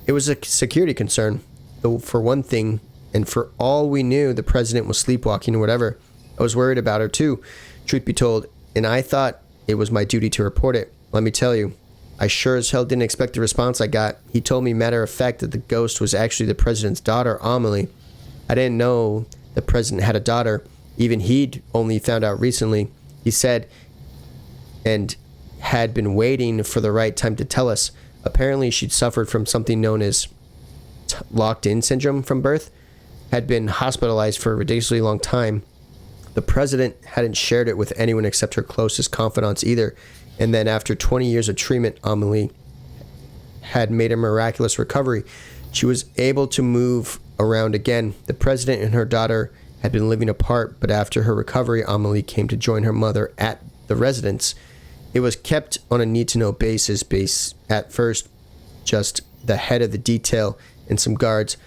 It was a security concern, though, for one thing, and for all we knew, the president was sleepwalking or whatever. I was worried about her too, truth be told, and I thought it was my duty to report it. Let me tell you, I sure as hell didn't expect the response I got. He told me matter of fact that the ghost was actually the president's daughter, Amelie. I didn't know the president had a daughter. Even he'd only found out recently. He said, and had been waiting for the right time to tell us. Apparently she'd suffered from something known as locked-in syndrome from birth, had been hospitalized for a ridiculously long time. The president hadn't shared it with anyone except her closest confidants either. And then after 20 years of treatment, Amelie had made a miraculous recovery. She was able to move around again. The president and her daughter had been living apart, but after her recovery, Amelie came to join her mother at the residence. It was kept on a need-to-know basis at first, just the head of the detail and some guards.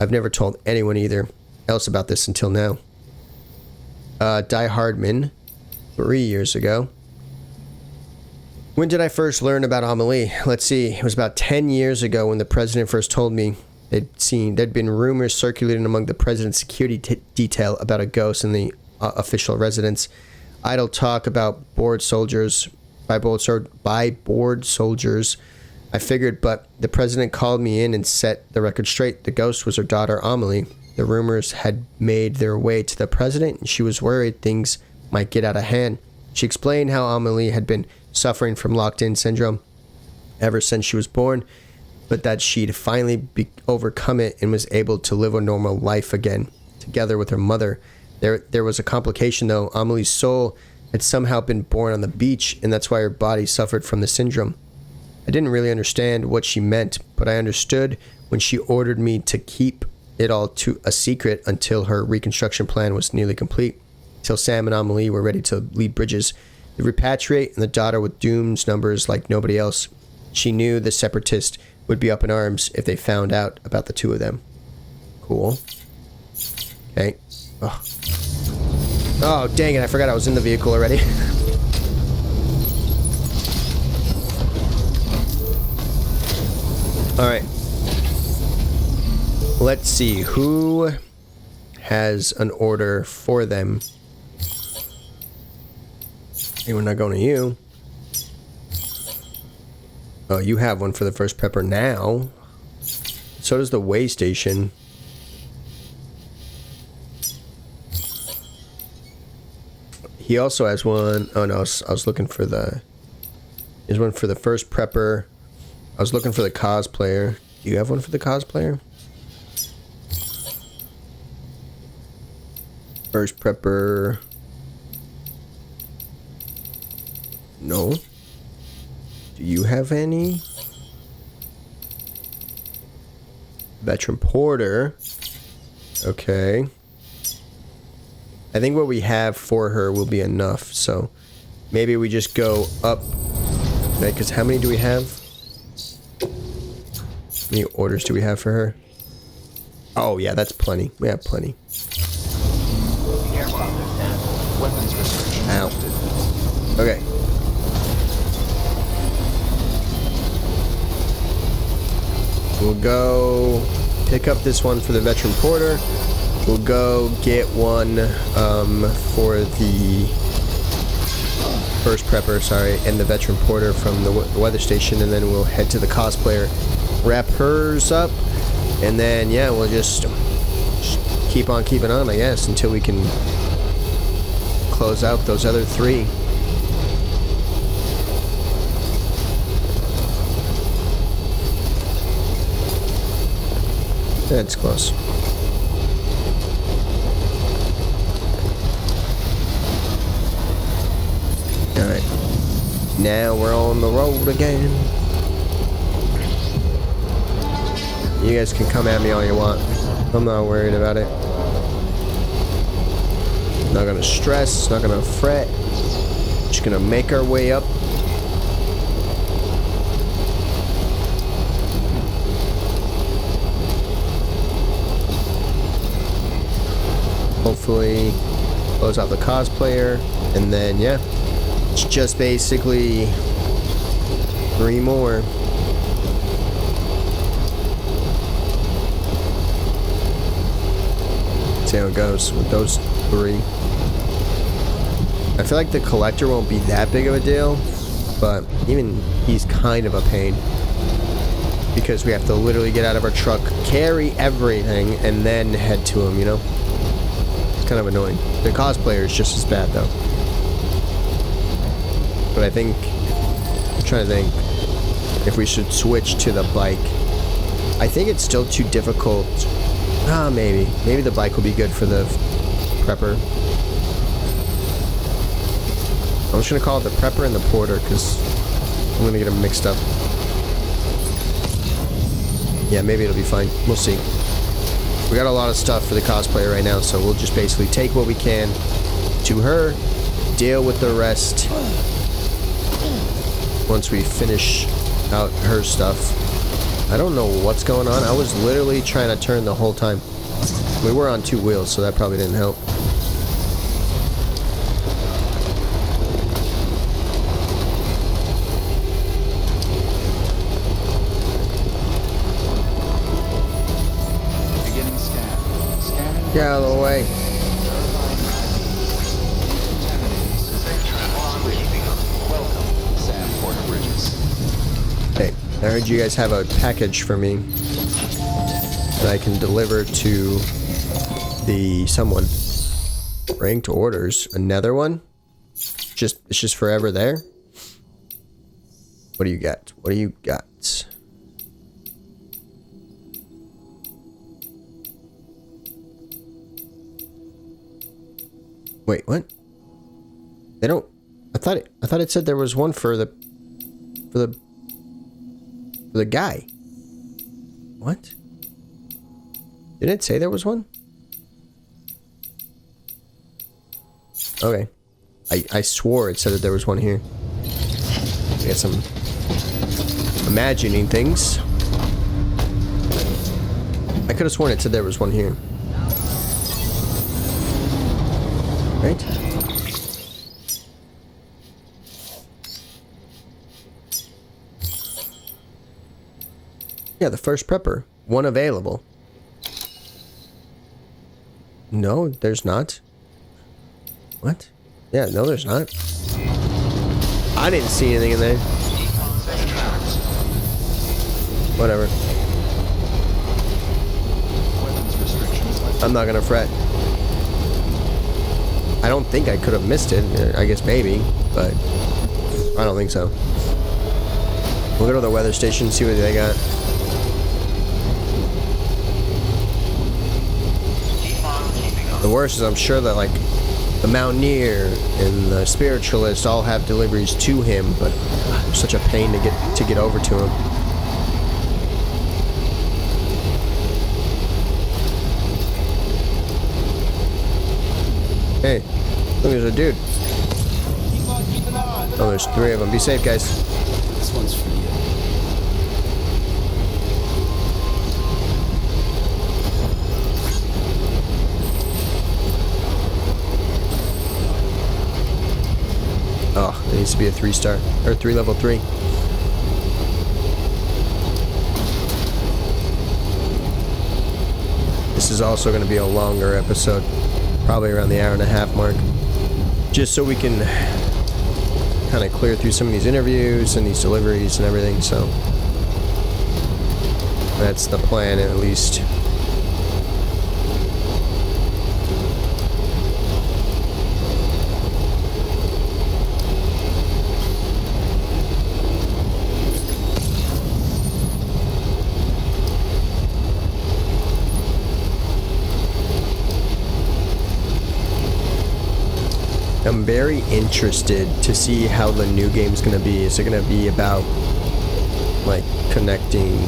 I've never told anyone either else about this until now. Die Hardman, 3 years ago. When did I first learn about Amelie? Let's see, it was about 10 years ago when the president first told me there'd been rumors circulating among the president's security detail about a ghost in the official residence. Idle talk about bored soldiers, by bored soldiers. I figured, but the president called me in and set the record straight. The ghost was her daughter, Amelie. The rumors had made their way to the president, and she was worried things might get out of hand. She explained how Amelie had been suffering from locked-in syndrome ever since she was born, but that she'd finally overcome it and was able to live a normal life again, together with her mother. There was a complication, though. Amelie's soul had somehow been born on the beach, and that's why her body suffered from the syndrome. I didn't really understand what she meant, but I understood when she ordered me to keep it all to a secret until her reconstruction plan was nearly complete, till Sam and Amelie were ready to lead bridges, the repatriate, and the daughter with Doom's numbers like nobody else. She knew the separatists would be up in arms if they found out about the two of them. Cool. Okay. Oh, dang it, I forgot I was in the vehicle already. Alright. Let's see, who has an order for them? Hey, we're not going to you. Oh, you have one for the first prepper now. So does the way station. He also has one. Oh no, I was looking for the. There's one for the first prepper. I was looking for the cosplayer. Do you have one for the cosplayer? First prepper. No. Do you have any? Veteran porter. Okay. I think what we have for her will be enough, so maybe we just go up. Right, because how many do we have? How many orders do we have for her? Oh yeah, that's plenty. We have plenty. Careful out there, Sam. Weapons research. Ow. Okay. We'll go pick up this one for the veteran porter. We'll go get one for the first prepper, and the veteran porter from the weather station, and then we'll head to the cosplayer, wrap hers up, and then yeah, we'll just keep on keeping on, I guess, until we can close out those other three. That's close. Alright. Now we're on the road again. You guys can come at me all you want. I'm not worried about it. Not gonna stress, not gonna fret. Just gonna make our way up. Hopefully close out the cosplayer, and then yeah, it's just basically 3 more. See how it goes with those 3. I feel like the collector won't be that big of a deal, but even he's kind of a pain because we have to literally get out of our truck, carry everything, and then head to him, you know? It's kind of annoying. The cosplayer is just as bad though. But I think, I'm trying to think if we should switch to the bike. I think it's still too difficult. Maybe. Maybe the bike will be good for the prepper. I'm just gonna call it the prepper and the porter because I'm gonna get them mixed up. Yeah, maybe it'll be fine. We'll see. We got a lot of stuff for the cosplayer right now, so we'll just basically take what we can to her, deal with the rest once we finish out her stuff. I don't know what's going on. I was literally trying to turn the whole time. We were on 2 wheels, so that probably didn't help. Beginning scan. Scanning. Get out of the way. Welcome, Sam Porter Bridges. Hey, I heard you guys have a package for me that I can deliver to the someone. Ranked orders. Another one? It's just forever there? What do you got? What do you got? Wait, what? They don't. I thought it said there was one for the guy. What? Didn't it say there was one? Okay. I swore it said that there was one here. I got some imagining things. I could have sworn it said there was one here. Right? Yeah, the first prepper. One available. No, there's not. What? Yeah, no, there's not. I didn't see anything in there. Whatever. I'm not gonna fret. I don't think I could have missed it. I guess maybe, but I don't think so. We'll go to the weather station, see what they got. The worst is I'm sure that like the Mountaineer and the Spiritualist all have deliveries to him, but it's such a pain to get over to him. Hey, look, there's a dude. Oh, there's 3 of them. Be safe, guys. This one's for you. Oh, it needs to be a 3-star or 3 level 3. This is also going to be a longer episode, probably around the hour-and-a-half mark, just so we can kind of clear through some of these interviews and these deliveries and everything. So that's the plan, at least. I'm very interested to see how the new game's gonna be. Is it gonna be about like connecting,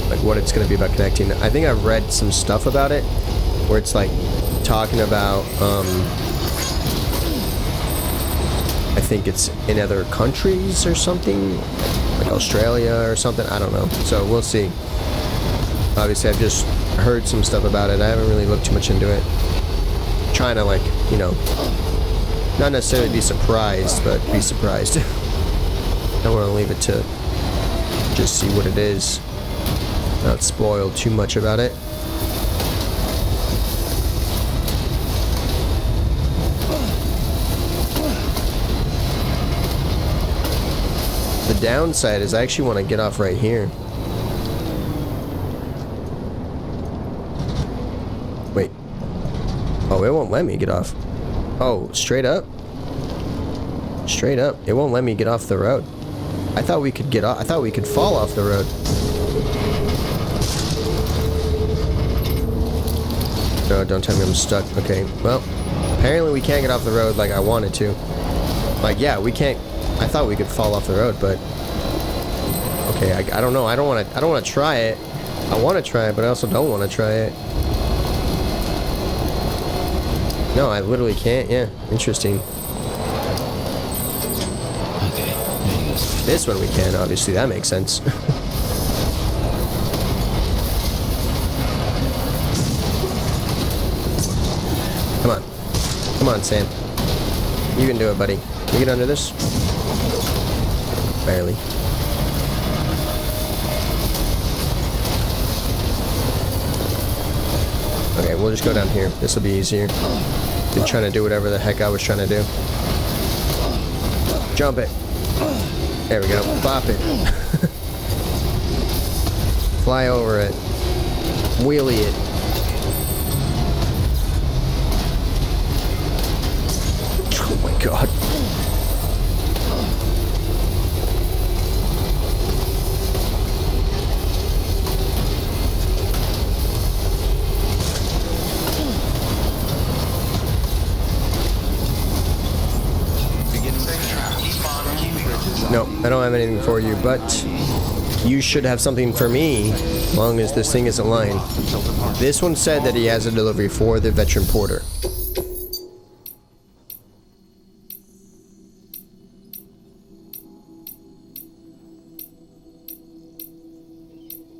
like what it's gonna be about connecting? I think I've read some stuff about it where it's like talking about I think it's in other countries or something, like Australia or something, I don't know. So we'll see. Obviously I've just heard some stuff about it. I haven't really looked too much into it. Trying to, like, you know, not necessarily be surprised, but be surprised. Don't want to leave it to just see what it is. Not spoil too much about it. The downside is I actually want to get off right here. Wait. Oh, it won't let me get off. Oh, straight up? Straight up. It won't let me get off the road. I thought we could get off. I thought we could fall off the road. No, don't tell me I'm stuck. Okay, well, apparently we can't get off the road like I wanted to. Like, yeah, we can't. I thought we could fall off the road, but okay, I don't know. I don't want to try it. I want to try it, but I also don't want to try it. No, I literally can't. Yeah, interesting. Okay, there you go. This one we can, obviously. That makes sense. Come on. Come on, Sam. You can do it, buddy. You get under this? Barely. Okay, we'll just go down here. This will be easier than trying to do whatever the heck I was trying to do. Jump it. There we go. Bop it. Fly over it. Wheelie it. Oh my god. No, I don't have anything for you, but you should have something for me, as long as this thing isn't lying. This one said that he has a delivery for the veteran porter.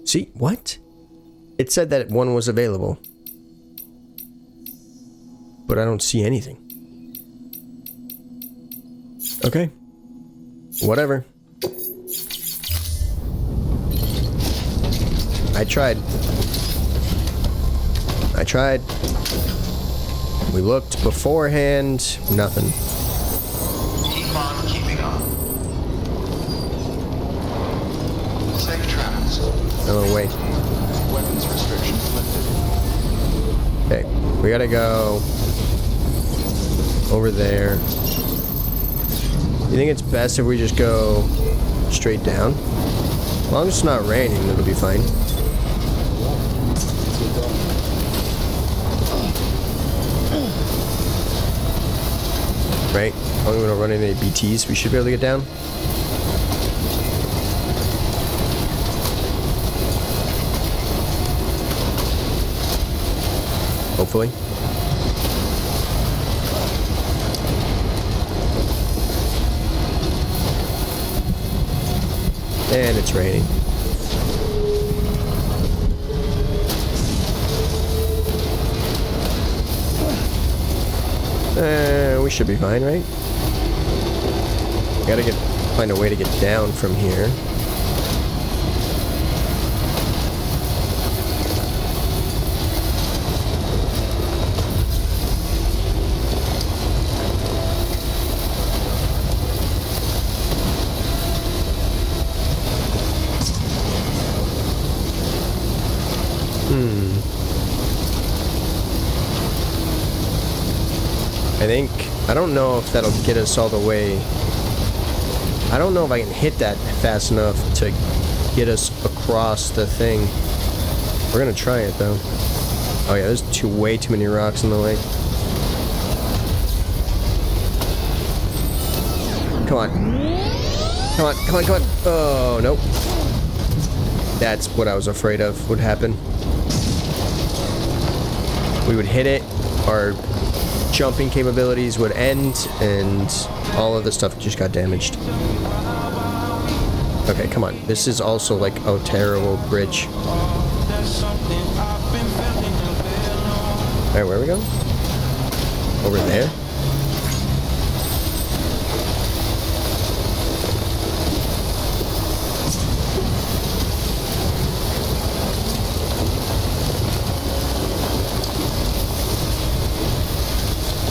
See, what? It said that one was available, but I don't see anything. Okay. Whatever. I tried. We looked beforehand. Nothing. Keep on keeping on. Safe travels. Oh, wait. Weapons restrictions lifted. Okay. We gotta go over there. You think it's best if we just go straight down? As long as it's not raining, it'll be fine. Right? As long as we don't run into any BTs, we should be able to get down. Hopefully. And it's raining. We should be fine, right? Gotta find a way to get down from here. I don't know if that'll get us all the way. I don't know if I can hit that fast enough to get us across the thing. We're gonna try it though. Oh yeah, there's way too many rocks in the way. Come on. Come on, come on, come on. Oh, nope. That's what I was afraid of would happen. We would hit it, our jumping capabilities would end, and all of the stuff just got damaged. Okay, come on. This is also like a terrible bridge. Alright, where are we going? Over there?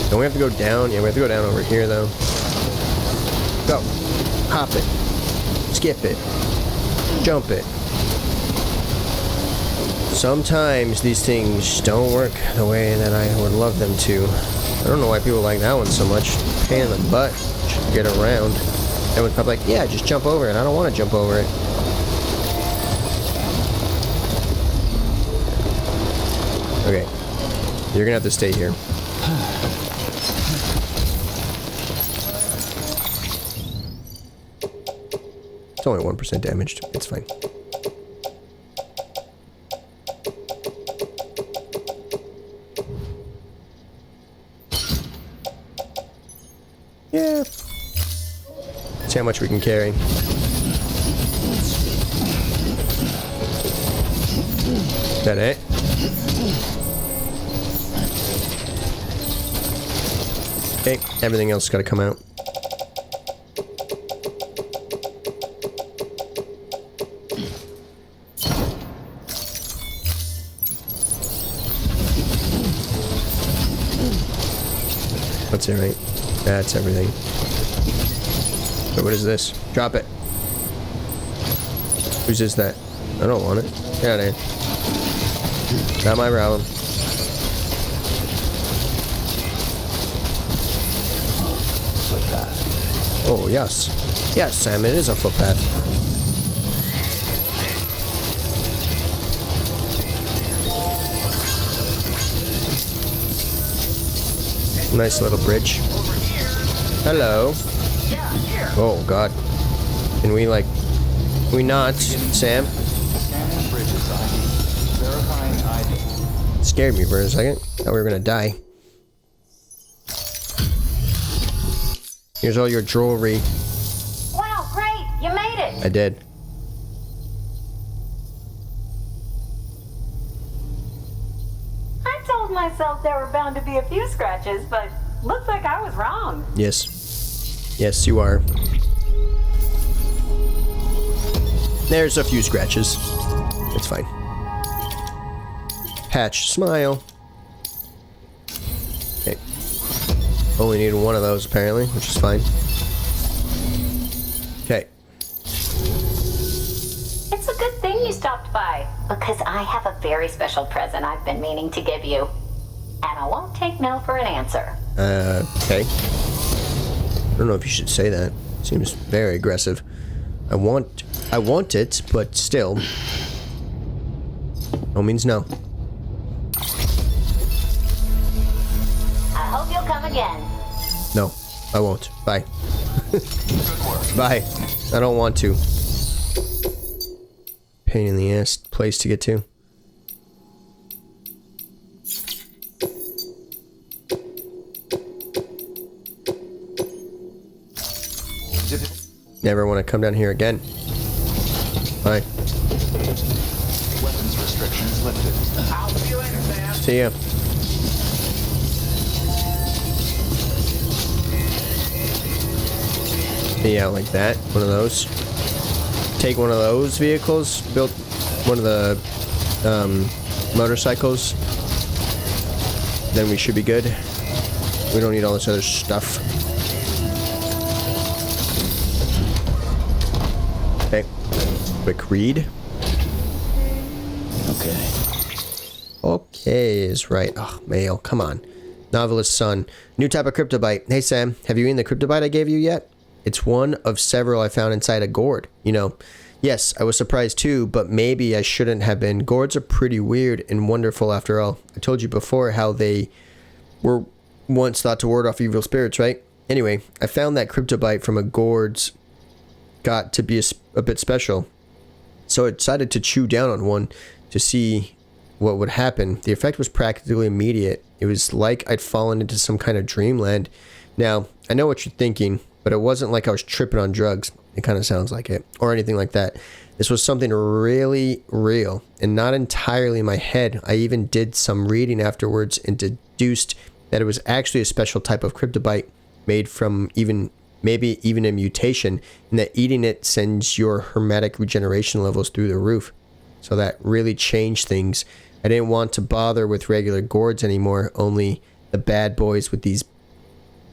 Don't we have to go down? Yeah, we have to go down over here, though. Go. Hop it. Skip it. Jump it. Sometimes these things don't work the way that I would love them to. I don't know why people like that one so much. Pain in the butt. Should get around. Everyone's probably like, yeah, just jump over it. I don't want to jump over it. Okay. You're gonna have to stay here. It's only 1% damaged. It's fine. Yeah. See how much we can carry. Is that it? Okay, everything else got to come out. That's it, right? That's everything. So what is this? Drop it. Whose is that? I don't want it. Get out of here. Not my problem. Oh, yes. Yes, Sam, it is a footpath. Nice little bridge. Hello. Oh, God. Can we, like... Can we not, Sam? Scared me for a second. Thought we were gonna die. Here's all your jewelry. Wow, great! You made it! I did. I told myself there were bound to be a few scratches, but looks like I was wrong. Yes. Yes, you are. There's a few scratches. It's fine. Patch, smile. Okay. Only need one of those, apparently, which is fine. Okay. It's a good thing you stopped by, because I have a very special present I've been meaning to give you. And I won't take no for an answer. Okay. I don't know if you should say that. Seems very aggressive. I want it, but still. No means no. I hope you'll come again. No, I won't. Bye. Bye. I don't want to. Pain in the ass place to get to. Never want to come down here again. Bye. Weapons restrictions lifted. I'll see you later, Sam. See ya. Yeah, like that. One of those. Take one of those vehicles. Build one of the motorcycles. Then we should be good. We don't need all this other stuff. Okay. Quick read. Okay. Okay is right. Oh, mail. Come on. Novelist son. New type of cryptobite. Hey, Sam. Have you eaten the cryptobite I gave you yet? It's one of several I found inside a gourd. You know, yes, I was surprised too, but maybe I shouldn't have been. Gourds are pretty weird and wonderful after all. I told you before how they were once thought to ward off evil spirits, right? Anyway, I found that cryptobite from a gourds got to be a bit special. So I decided to chew down on one to see what would happen. The effect was practically immediate. It was like I'd fallen into some kind of dreamland. Now, I know what you're thinking, but it wasn't like I was tripping on drugs. It kind of sounds like it, or anything like that. This was something really real and not entirely in my head. I even did some reading afterwards and deduced that it was actually a special type of cryptobite made from maybe even a mutation, and that eating it sends your hermetic regeneration levels through the roof. So that really changed things. I didn't want to bother with regular gourds anymore, only the bad boys with these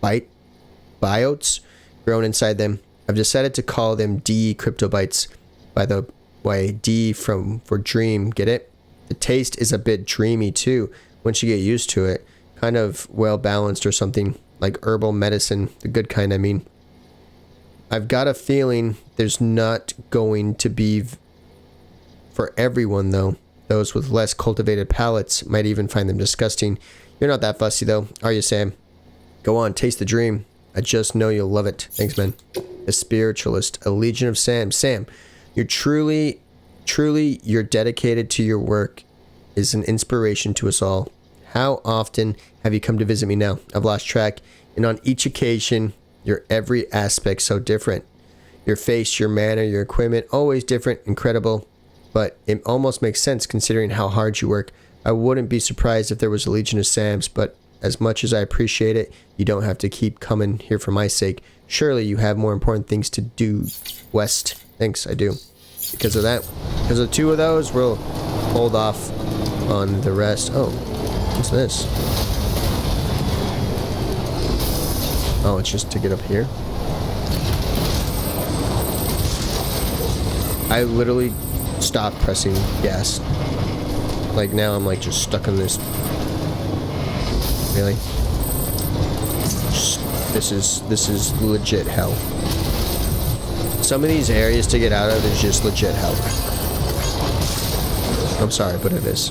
biotes grown inside them. I've decided to call them D cryptobites. By the way, D for dream, get it? The taste is a bit dreamy too once you get used to it. Kind of well balanced or something, like herbal medicine, the good kind, I mean. I've got a feeling there's not going to be for everyone though. Those with less cultivated palates might even find them disgusting. You're not that fussy though, are you, Sam? Go on, taste the dream. I just know you'll love it. Thanks, man. A spiritualist, a legion of Sam. Sam, you're truly you're dedicated to your work is an inspiration to us all. How often have you come to visit me now? I've lost track. And on each occasion, your every aspect so different. Your face, your manner, your equipment, always different, incredible. But it almost makes sense considering how hard you work. I wouldn't be surprised if there was a legion of Sams, but as much as I appreciate it, you don't have to keep coming here for my sake. Surely you have more important things to do, West. Thanks, I do. Because of that, because of two of those, we'll hold off on the rest. Oh, what's this? Oh, it's just to get up here. I literally stopped pressing gas. Like now I'm like just stuck in this. Really? This is legit hell. Some of these areas to get out of is just legit hell. I'm sorry, but it is.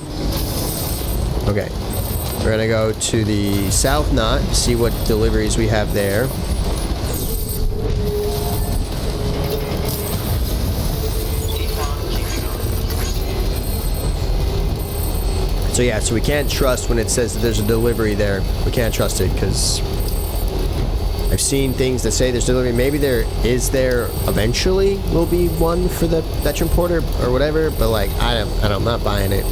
Okay. We're gonna go to the south knot, see what deliveries we have there. So yeah, so we can't trust when it says that there's a delivery there. We can't trust it because I've seen things that say there's delivery. Maybe there eventually will be one for the veteran porter or whatever, but like I'm not buying it.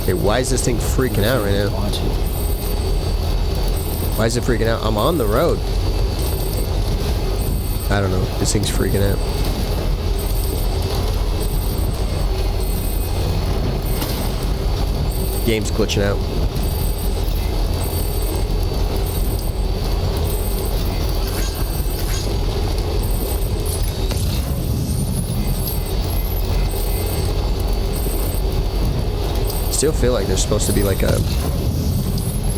Okay, why is this thing freaking out right now? Why is it freaking out? I'm on the road. I don't know. This thing's freaking out. Game's glitching out. Still feel like there's supposed to be like a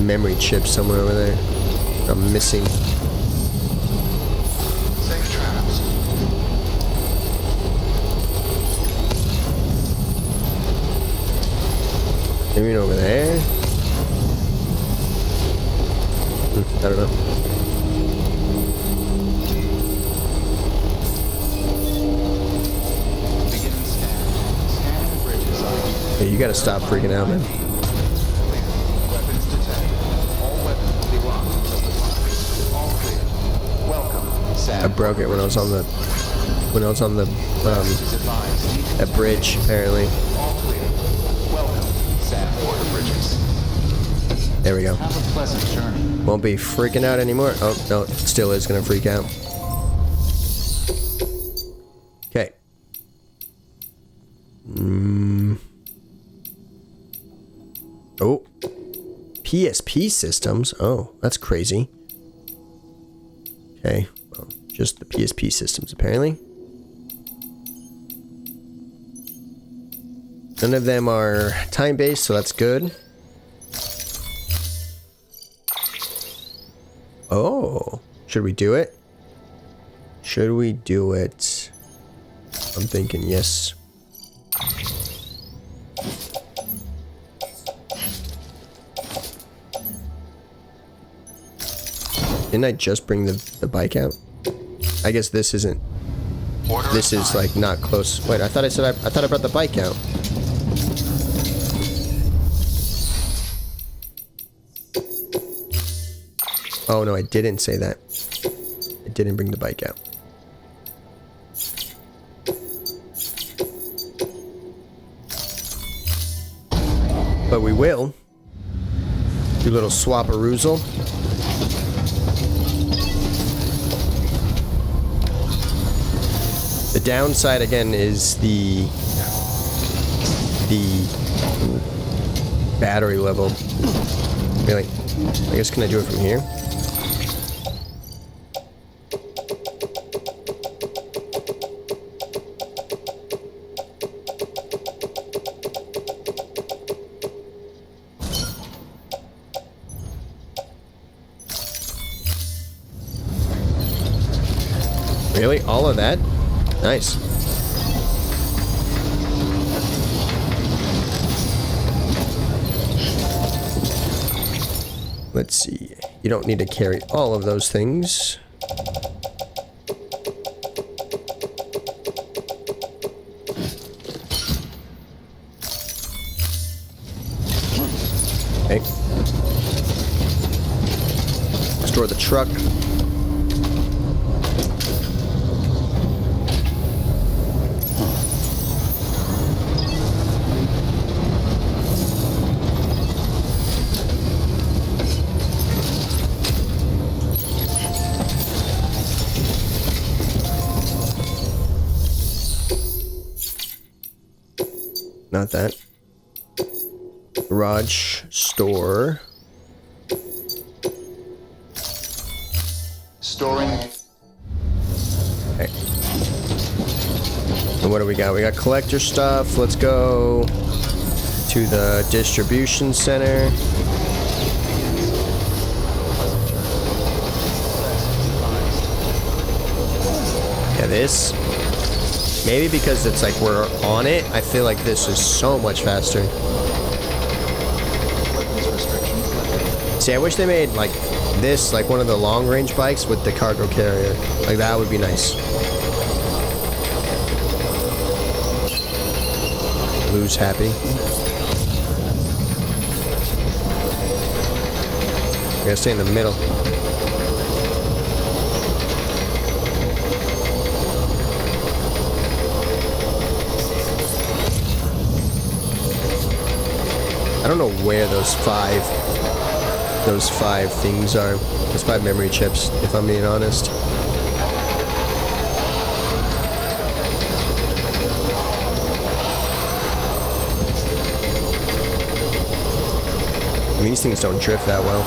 memory chip somewhere over there I'm missing. Safe travels. Maybe over there? I don't know. Beginning scan. Scanning bridges. Hey, you gotta stop freaking out, man. Weapons detected. All weapons will be locked until departure. All clear. Welcome, Sam. I broke it when I was on the Is advised. that bridge apparently. All clear. Welcome, Sam Porter Bridges. There we go. Have a pleasant journey. Won't be freaking out anymore. Oh no, it still is gonna freak out. Okay. Oh. PSP systems. Oh, that's crazy. Okay. Well, just the PSP systems apparently. None of them are time-based, so that's good. Oh, should we do it? Should we do it? I'm thinking yes. Didn't I just bring the bike out? I guess this isn't. This is like not close. Wait, I thought I brought the bike out. Oh no, I didn't say that. I didn't bring the bike out. But we will. Do a little swap-a-roozle. The downside again is the battery level. Really? I guess can I do it from here? Really? All of that? Nice. Let's see. You don't need to carry all of those things. Okay. Store the truck. Not that. Garage, store. Storing. Okay. And what do we got? We got collector stuff. Let's go to the distribution center. Yeah, this. Maybe because it's like we're on it, I feel like this is so much faster. See, I wish they made like this, like one of the long range bikes with the cargo carrier. Like that would be nice. Lou's happy. I gotta stay in the middle. I don't know where those five things are. Those 5 memory chips, if I'm being honest. I mean, these things don't drift that well.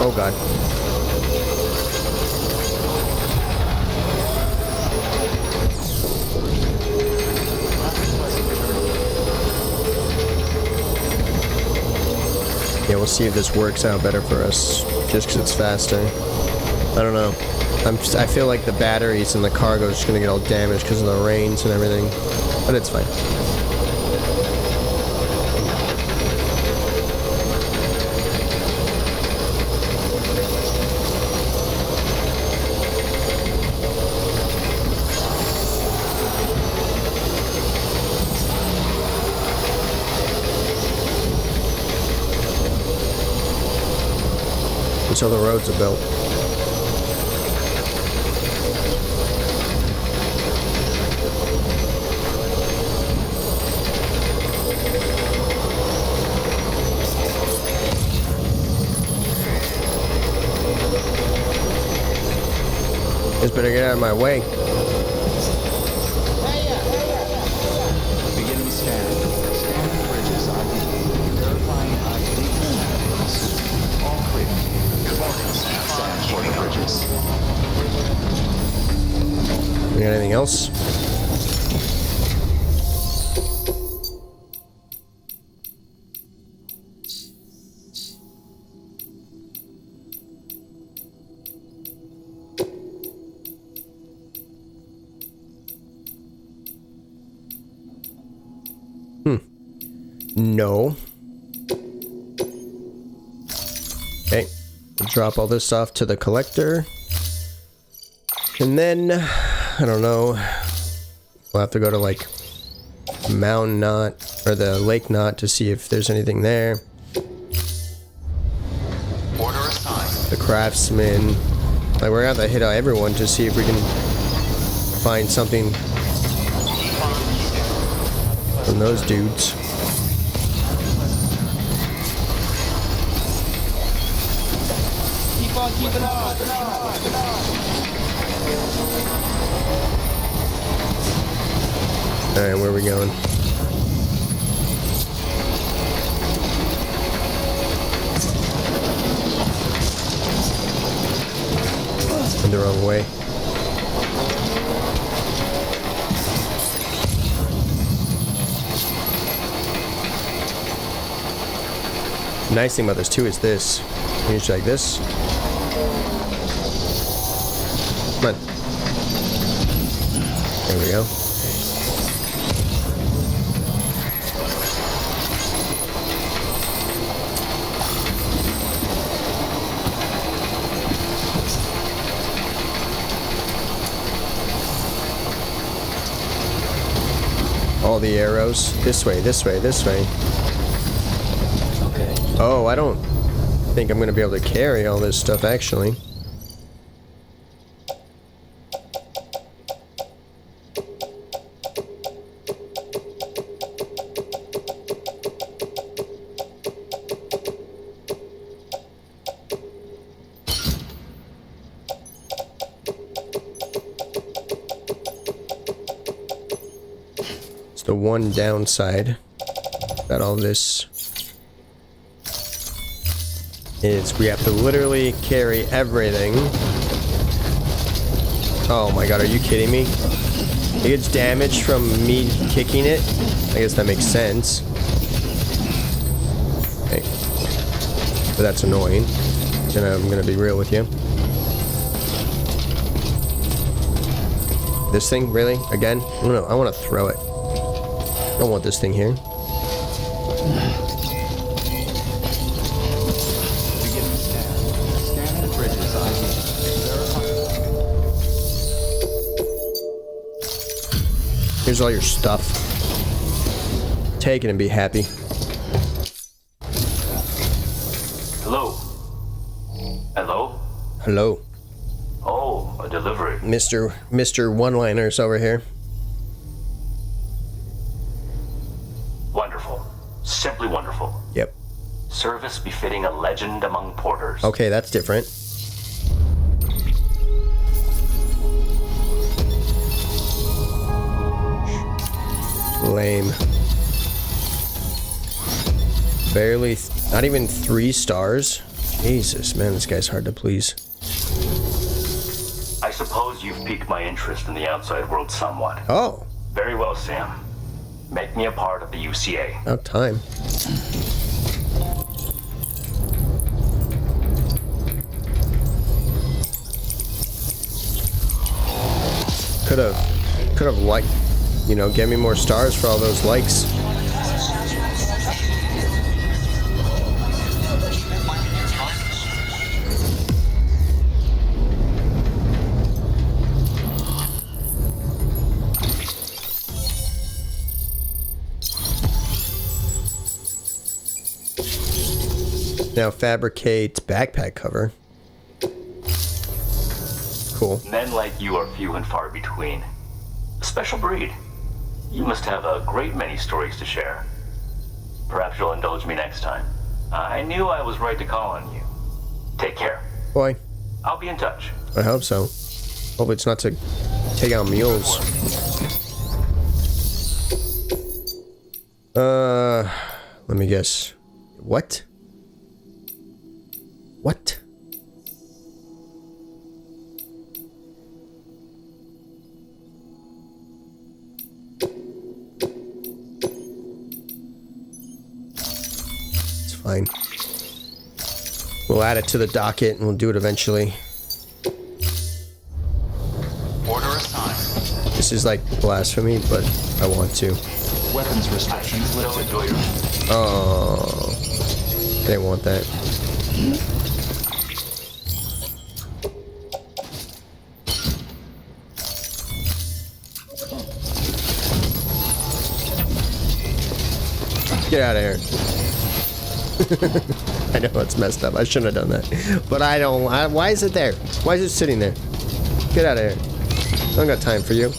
Oh god. Yeah, we'll see if this works out better for us, just because it's faster. I don't know. I feel like the batteries and the cargo is just gonna get all damaged because of the rains and everything, but it's fine. Until the roads are built. Just better get out of my way. Beginning scan. Scanning bridges ID. Verifying ID. All clear. Scan for the bridges. We got anything else? No. Okay. Drop all this off to the collector. And then, I don't know. We'll have to go to like Mountain Knot or the Lake Knot to see if there's anything there. Order assigned. The craftsman. Like, we're gonna have to hit everyone to see if we can find something from those dudes. Keep on keeping on. Alright, where are we going? The wrong way. The nice thing about this too is this. You just like this. Come on. There we go. All the arrows. This way, this way, this way. Okay. Oh, I don't think I'm going to be able to carry all this stuff, actually. The one downside that all this is we have to literally carry everything. Oh my god, are you kidding me? It gets damaged from me kicking it? I guess that makes sense. Okay. But that's annoying. And I'm gonna be real with you. This thing, really? Again? I wanna throw it. I don't want this thing here. Beginning scan. Scanning the bridges ID. Verify. Here's all your stuff. Take it and be happy. Hello? Hello? Hello. Oh, a delivery. Mr. One-Liners over here. Wonderful. Simply wonderful. Yep. Service befitting a legend among porters. Okay, that's different. Lame. Barely, not even 3 stars. Jesus, man, this guy's hard to please. I suppose you've piqued my interest in the outside world somewhat. Oh, Very well, Sam. Make me a part of the UCA. about time. Could have liked, get me more stars for all those likes. Now fabricate backpack cover. Cool. Men like you are few and far between. A special breed. You must have a great many stories to share. Perhaps you'll indulge me next time. I knew I was right to call on you. Take care. Boy, I'll be in touch. I hope so. Hope it's not to take out mules. Let me guess. What? What? It's fine. We'll add it to the docket and we'll do it eventually. Order assigned. This is like blasphemy, but I want to. weapons restrictions lifted. Enjoy your... Oh, they want that. Get out of here. I know it's messed up. I shouldn't have done that. But I don't... why is it there? Why is it sitting there? Get out of here. I don't got time for you.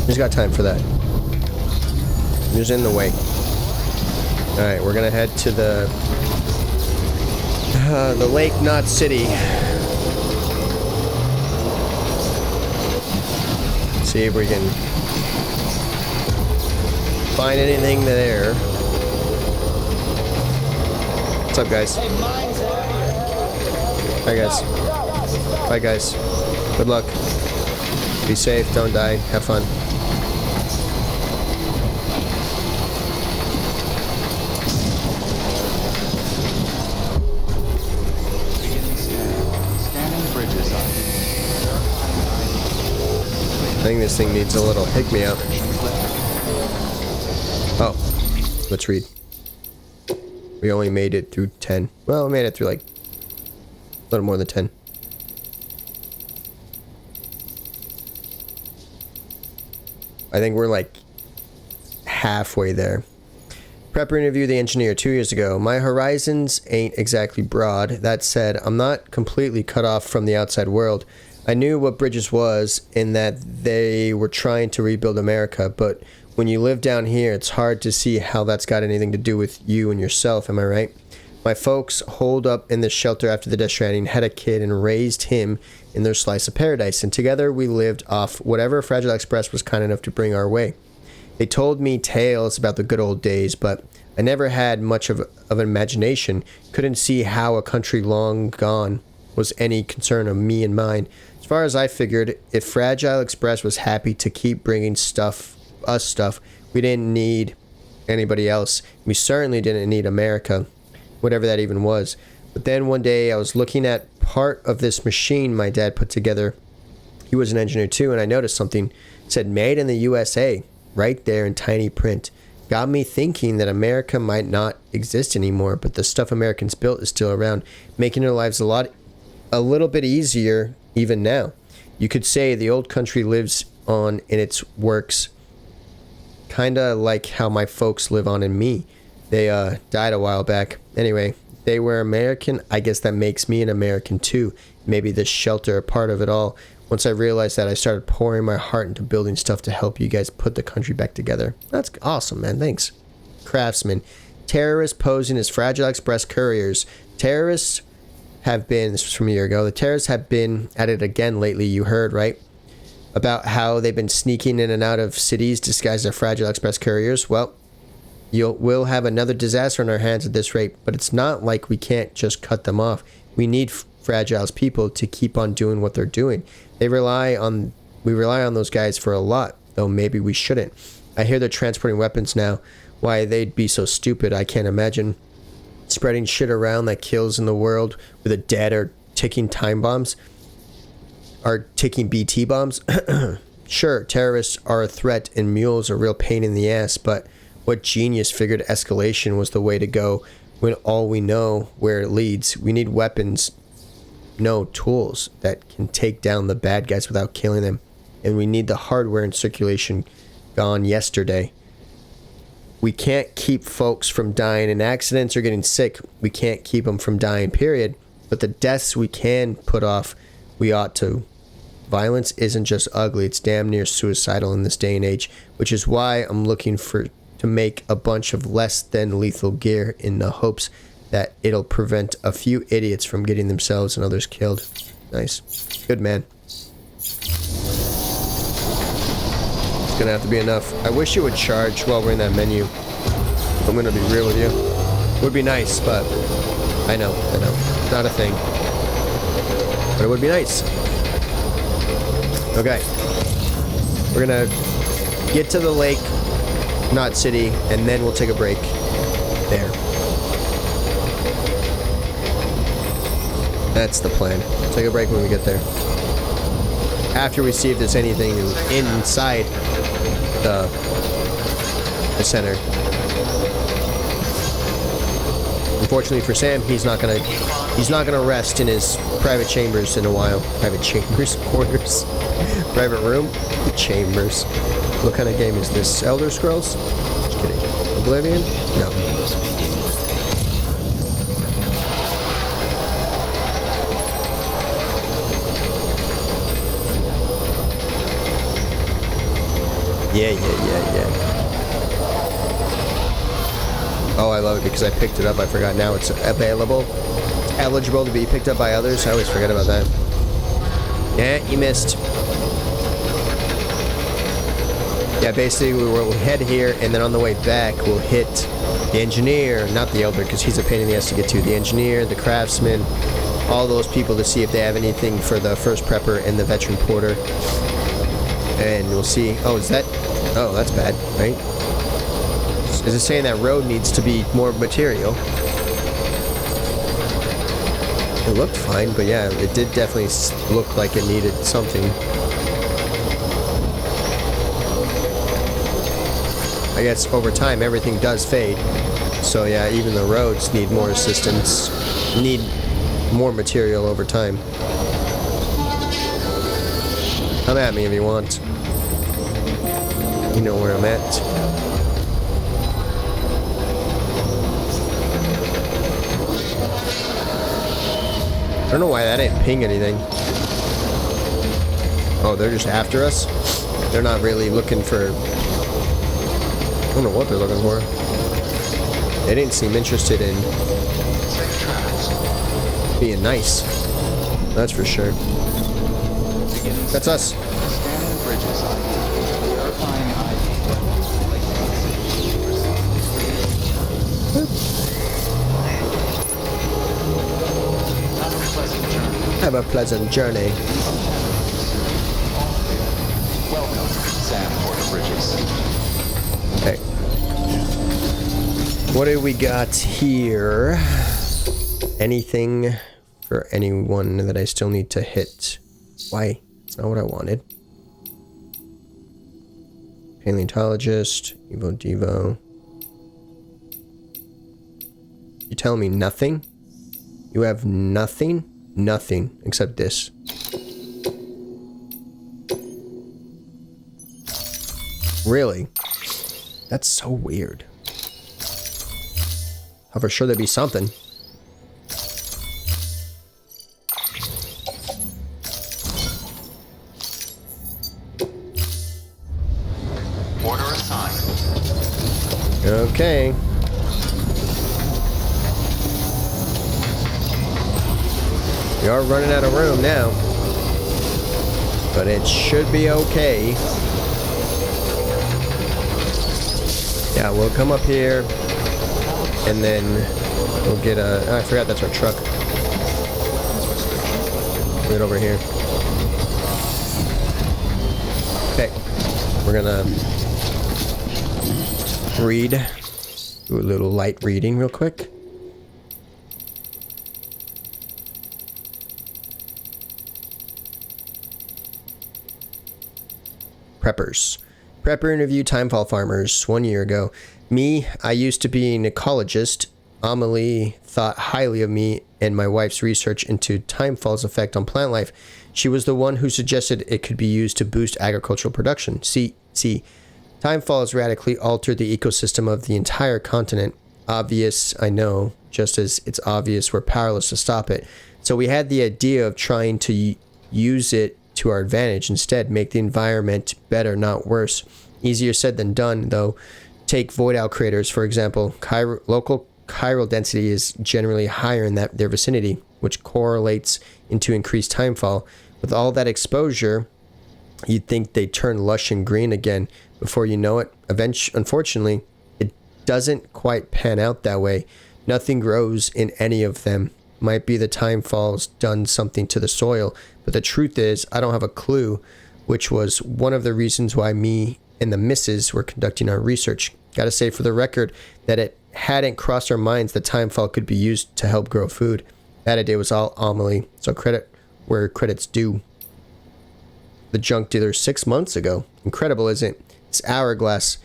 Who's got time for that? Who's in the way? Alright, we're gonna head to the lake, not city. See if we can find anything there. What's up, guys? Hi, guys. Bye, guys. Good luck. Be safe. Don't die. Have fun. Scanning bridges ID. I think this thing needs a little pick-me-up. Oh, let's read. We only made it through 10. Well, we made it through like a little more than 10. I think we're like halfway there. Prepper interviewed the engineer 2 years ago. My horizons ain't exactly broad. That said, I'm not completely cut off from the outside world. I knew what Bridges was in that they were trying to rebuild America, but when you live down here, it's hard to see how that's got anything to do with you and yourself, am I right? My folks holed up in this shelter after the Death Stranding, had a kid, and raised him in their slice of paradise, and together we lived off whatever Fragile Express was kind enough to bring our way. They told me tales about the good old days, but I never had much of an imagination, couldn't see how a country long gone was any concern of me and mine. As far as I figured, if Fragile Express was happy to keep bringing us stuff, we didn't need anybody else. We certainly didn't need America, whatever that even was. But then one day I was looking at part of this machine my dad put together. He was an engineer too, and I noticed something. It said made in the USA right there in tiny print. Got me thinking that America might not exist anymore, but the stuff Americans built is still around, making their lives a little bit easier even now. You could say the old country lives on in its works, kinda like how my folks live on in me. They died a while back. Anyway, they were American. I guess that makes me an American too. Maybe this shelter a part of it all. Once I realized that, I started pouring my heart into building stuff to help you guys put the country back together. That's awesome, man. Thanks. Craftsman. Terrorists posing as Fragile Express couriers. Terrorists have been, this was from a year ago, the terrorists have been at it again lately, you heard, right? About how they've been sneaking in and out of cities disguised as Fragile Express couriers. Well, we'll have another disaster on our hands at this rate, but it's not like we can't just cut them off. We need Fragile's people to keep on doing what they're doing. We rely on those guys for a lot, though maybe we shouldn't. I hear they're transporting weapons now. Why they'd be so stupid, I can't imagine. Spreading shit around that kills in the world with a dead or ticking time bombs. Or ticking BT bombs. Sure, terrorists are a threat and mules are a real pain in the ass, but what genius figured escalation was the way to go when all we know where it leads? We need weapons, no tools that can take down the bad guys without killing them. And we need the hardware in circulation gone yesterday. We can't keep folks from dying in accidents or getting sick. We can't keep them from dying, period. But the deaths we can put off, we ought to. Violence isn't just ugly, it's damn near suicidal in this day and age, which is why I'm looking to make a bunch of less than lethal gear in the hopes that it'll prevent a few idiots from getting themselves and others killed. Nice. Good man. It's gonna have to be enough. I wish it would charge while we're in that menu. I'm gonna be real with you. It would be nice, but I know. Not a thing. But it would be nice. Okay. We're gonna get to the lake, not city, and then we'll take a break there. That's the plan. Take a break when we get there. after we see if there's anything inside the center. Unfortunately for Sam, he's not gonna rest in his private chambers in a while. Private chambers, quarters, private room, chambers. What kind of game is this? Elder Scrolls? Just kidding. Oblivion? No. Yeah. Oh, I love it because I picked it up. I forgot now it's available. It's eligible to be picked up by others. I always forget about that. Yeah, you missed. Yeah, basically we'll head here, and then on the way back we'll hit the engineer, not the elder, because he's a pain in the ass to get to. The engineer, the craftsman, all those people to see if they have anything for the first prepper and the veteran porter. And we'll see. Oh, is that? Oh, that's bad, right? Is it saying that road needs to be more material? It looked fine, but yeah, it did definitely look like it needed something. I guess over time everything does fade. So yeah, even the roads need more assistance, need more material over time. Come at me if you want. You know where I'm at. I don't know why that didn't ping anything. Oh, they're just after us? They're not really looking for... I don't know what they're looking for. They didn't seem interested in being nice. That's for sure. That's us. Scanning bridges ID. Verifying Have a pleasant journey. Welcome, Sam Bridges. Okay. What do we got here? Anything for anyone that I still need to hit? Why? That's not what I wanted. Paleontologist, Evo Devo. You tell me nothing? You have nothing? Nothing except this. Really? That's so weird. I'm for sure there'd be something. Order assigned. Okay. We are running out of room now. But it should be okay. Yeah, we'll come up here. And then we'll get a... Oh, I forgot that's our truck. Right over here. Okay. We're gonna... read. Do a little light reading real quick. Preppers. Prepper interview timefall farmers 1 year ago. Me, I used to be an ecologist. Amelie thought highly of me and my wife's research into timefall's effect on plant life. She was the one who suggested it could be used to boost agricultural production. See, timefall has radically altered the ecosystem of the entire continent. Obvious, I know, just as it's obvious we're powerless to stop it. So we had the idea of trying to use it to our advantage, instead make the environment better, not worse. Easier said than done, though. Take void owl craters, for example. Local chiral density is generally higher in their vicinity, which correlates into increased timefall. With all that exposure, you'd think they'd turn lush and green again. Before you know it, unfortunately, it doesn't quite pan out that way. Nothing grows in any of them. Might be the timefall's done something to the soil, but the truth is, I don't have a clue, which was one of the reasons why me and the missus were conducting our research. Gotta say for the record that it hadn't crossed our minds that timefall could be used to help grow food. That idea was all Amelie, so credit where credit's due. the junk dealer 6 months ago. Incredible, isn't it? This hourglass.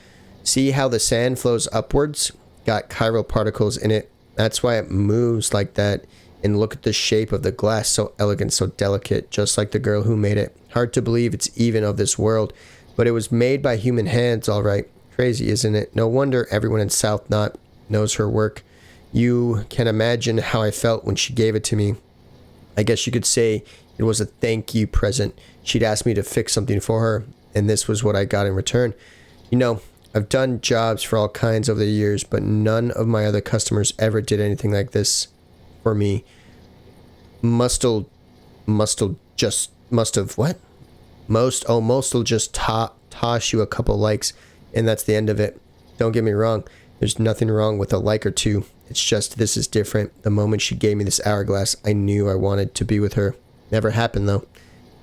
See how the sand flows upwards? Got chiral particles in it. That's why it moves like that. And look at the shape of the glass. So elegant, so delicate. Just like the girl who made it. Hard to believe it's even of this world. But it was made by human hands, all right. Crazy, isn't it? No wonder everyone in South Knot knows her work. You can imagine how I felt when she gave it to me. I guess you could say it was a thank you present. She'd asked me to fix something for her, and this was what I got in return. You know, I've done jobs for all kinds over the years, but none of my other customers ever did anything like this for me. Most'll just toss you a couple likes, and that's the end of it. Don't get me wrong, there's nothing wrong with a like or two. It's just this is different. The moment she gave me this hourglass, I knew I wanted to be with her. Never happened though.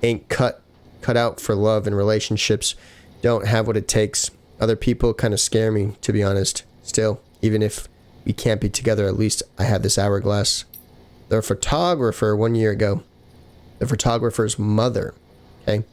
Ain't cut out for love and relationships. Don't have what it takes. Other people kind of scare me, to be honest. Still, even if we can't be together, at least I have this hourglass. The photographer 1 year ago. The photographer's mother. Okay.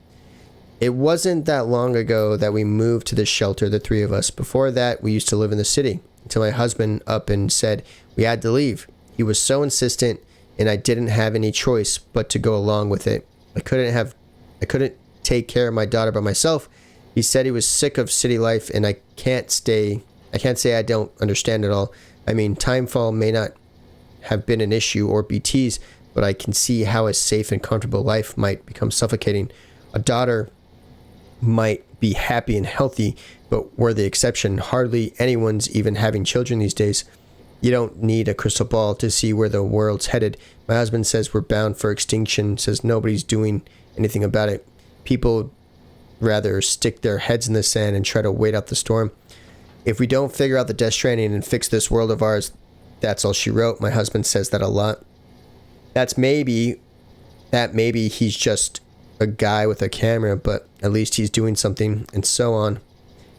It wasn't that long ago that we moved to this shelter, the three of us. Before that, we used to live in the city. Until my husband up and said we had to leave. He was so insistent, and I didn't have any choice but to go along with it. I couldn't take care of my daughter by myself. He said he was sick of city life, and I can't say I don't understand it all. I mean, timefall may not have been an issue or be teased, but I can see how a safe and comfortable life might become suffocating. A daughter might be happy and healthy, but we're the exception. Hardly anyone's even having children these days. You don't need a crystal ball to see where the world's headed. My husband says we're bound for extinction, says nobody's doing anything about it. People rather stick their heads in the sand and try to wait out the storm. If we don't figure out the Death Stranding and fix this world of ours, that's all she wrote. My husband says that a lot. Maybe he's just a guy with a camera, but at least he's doing something, and so on.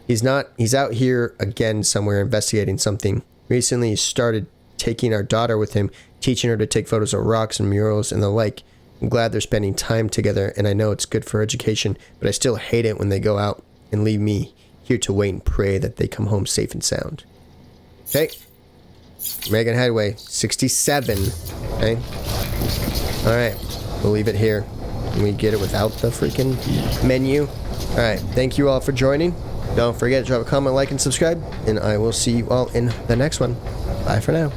He's out here again somewhere investigating something. Recently he started taking our daughter with him, teaching her to take photos of rocks and murals and the like. I'm glad they're spending time together, and I know it's good for education, but I still hate it when they go out and leave me here to wait and pray that they come home safe and sound. Okay. Making headway. 67. Okay. Alright. We'll leave it here. Can we get it without the freaking menu? Alright. Thank you all for joining. Don't forget to drop a comment, like, and subscribe. And I will see you all in the next one. Bye for now.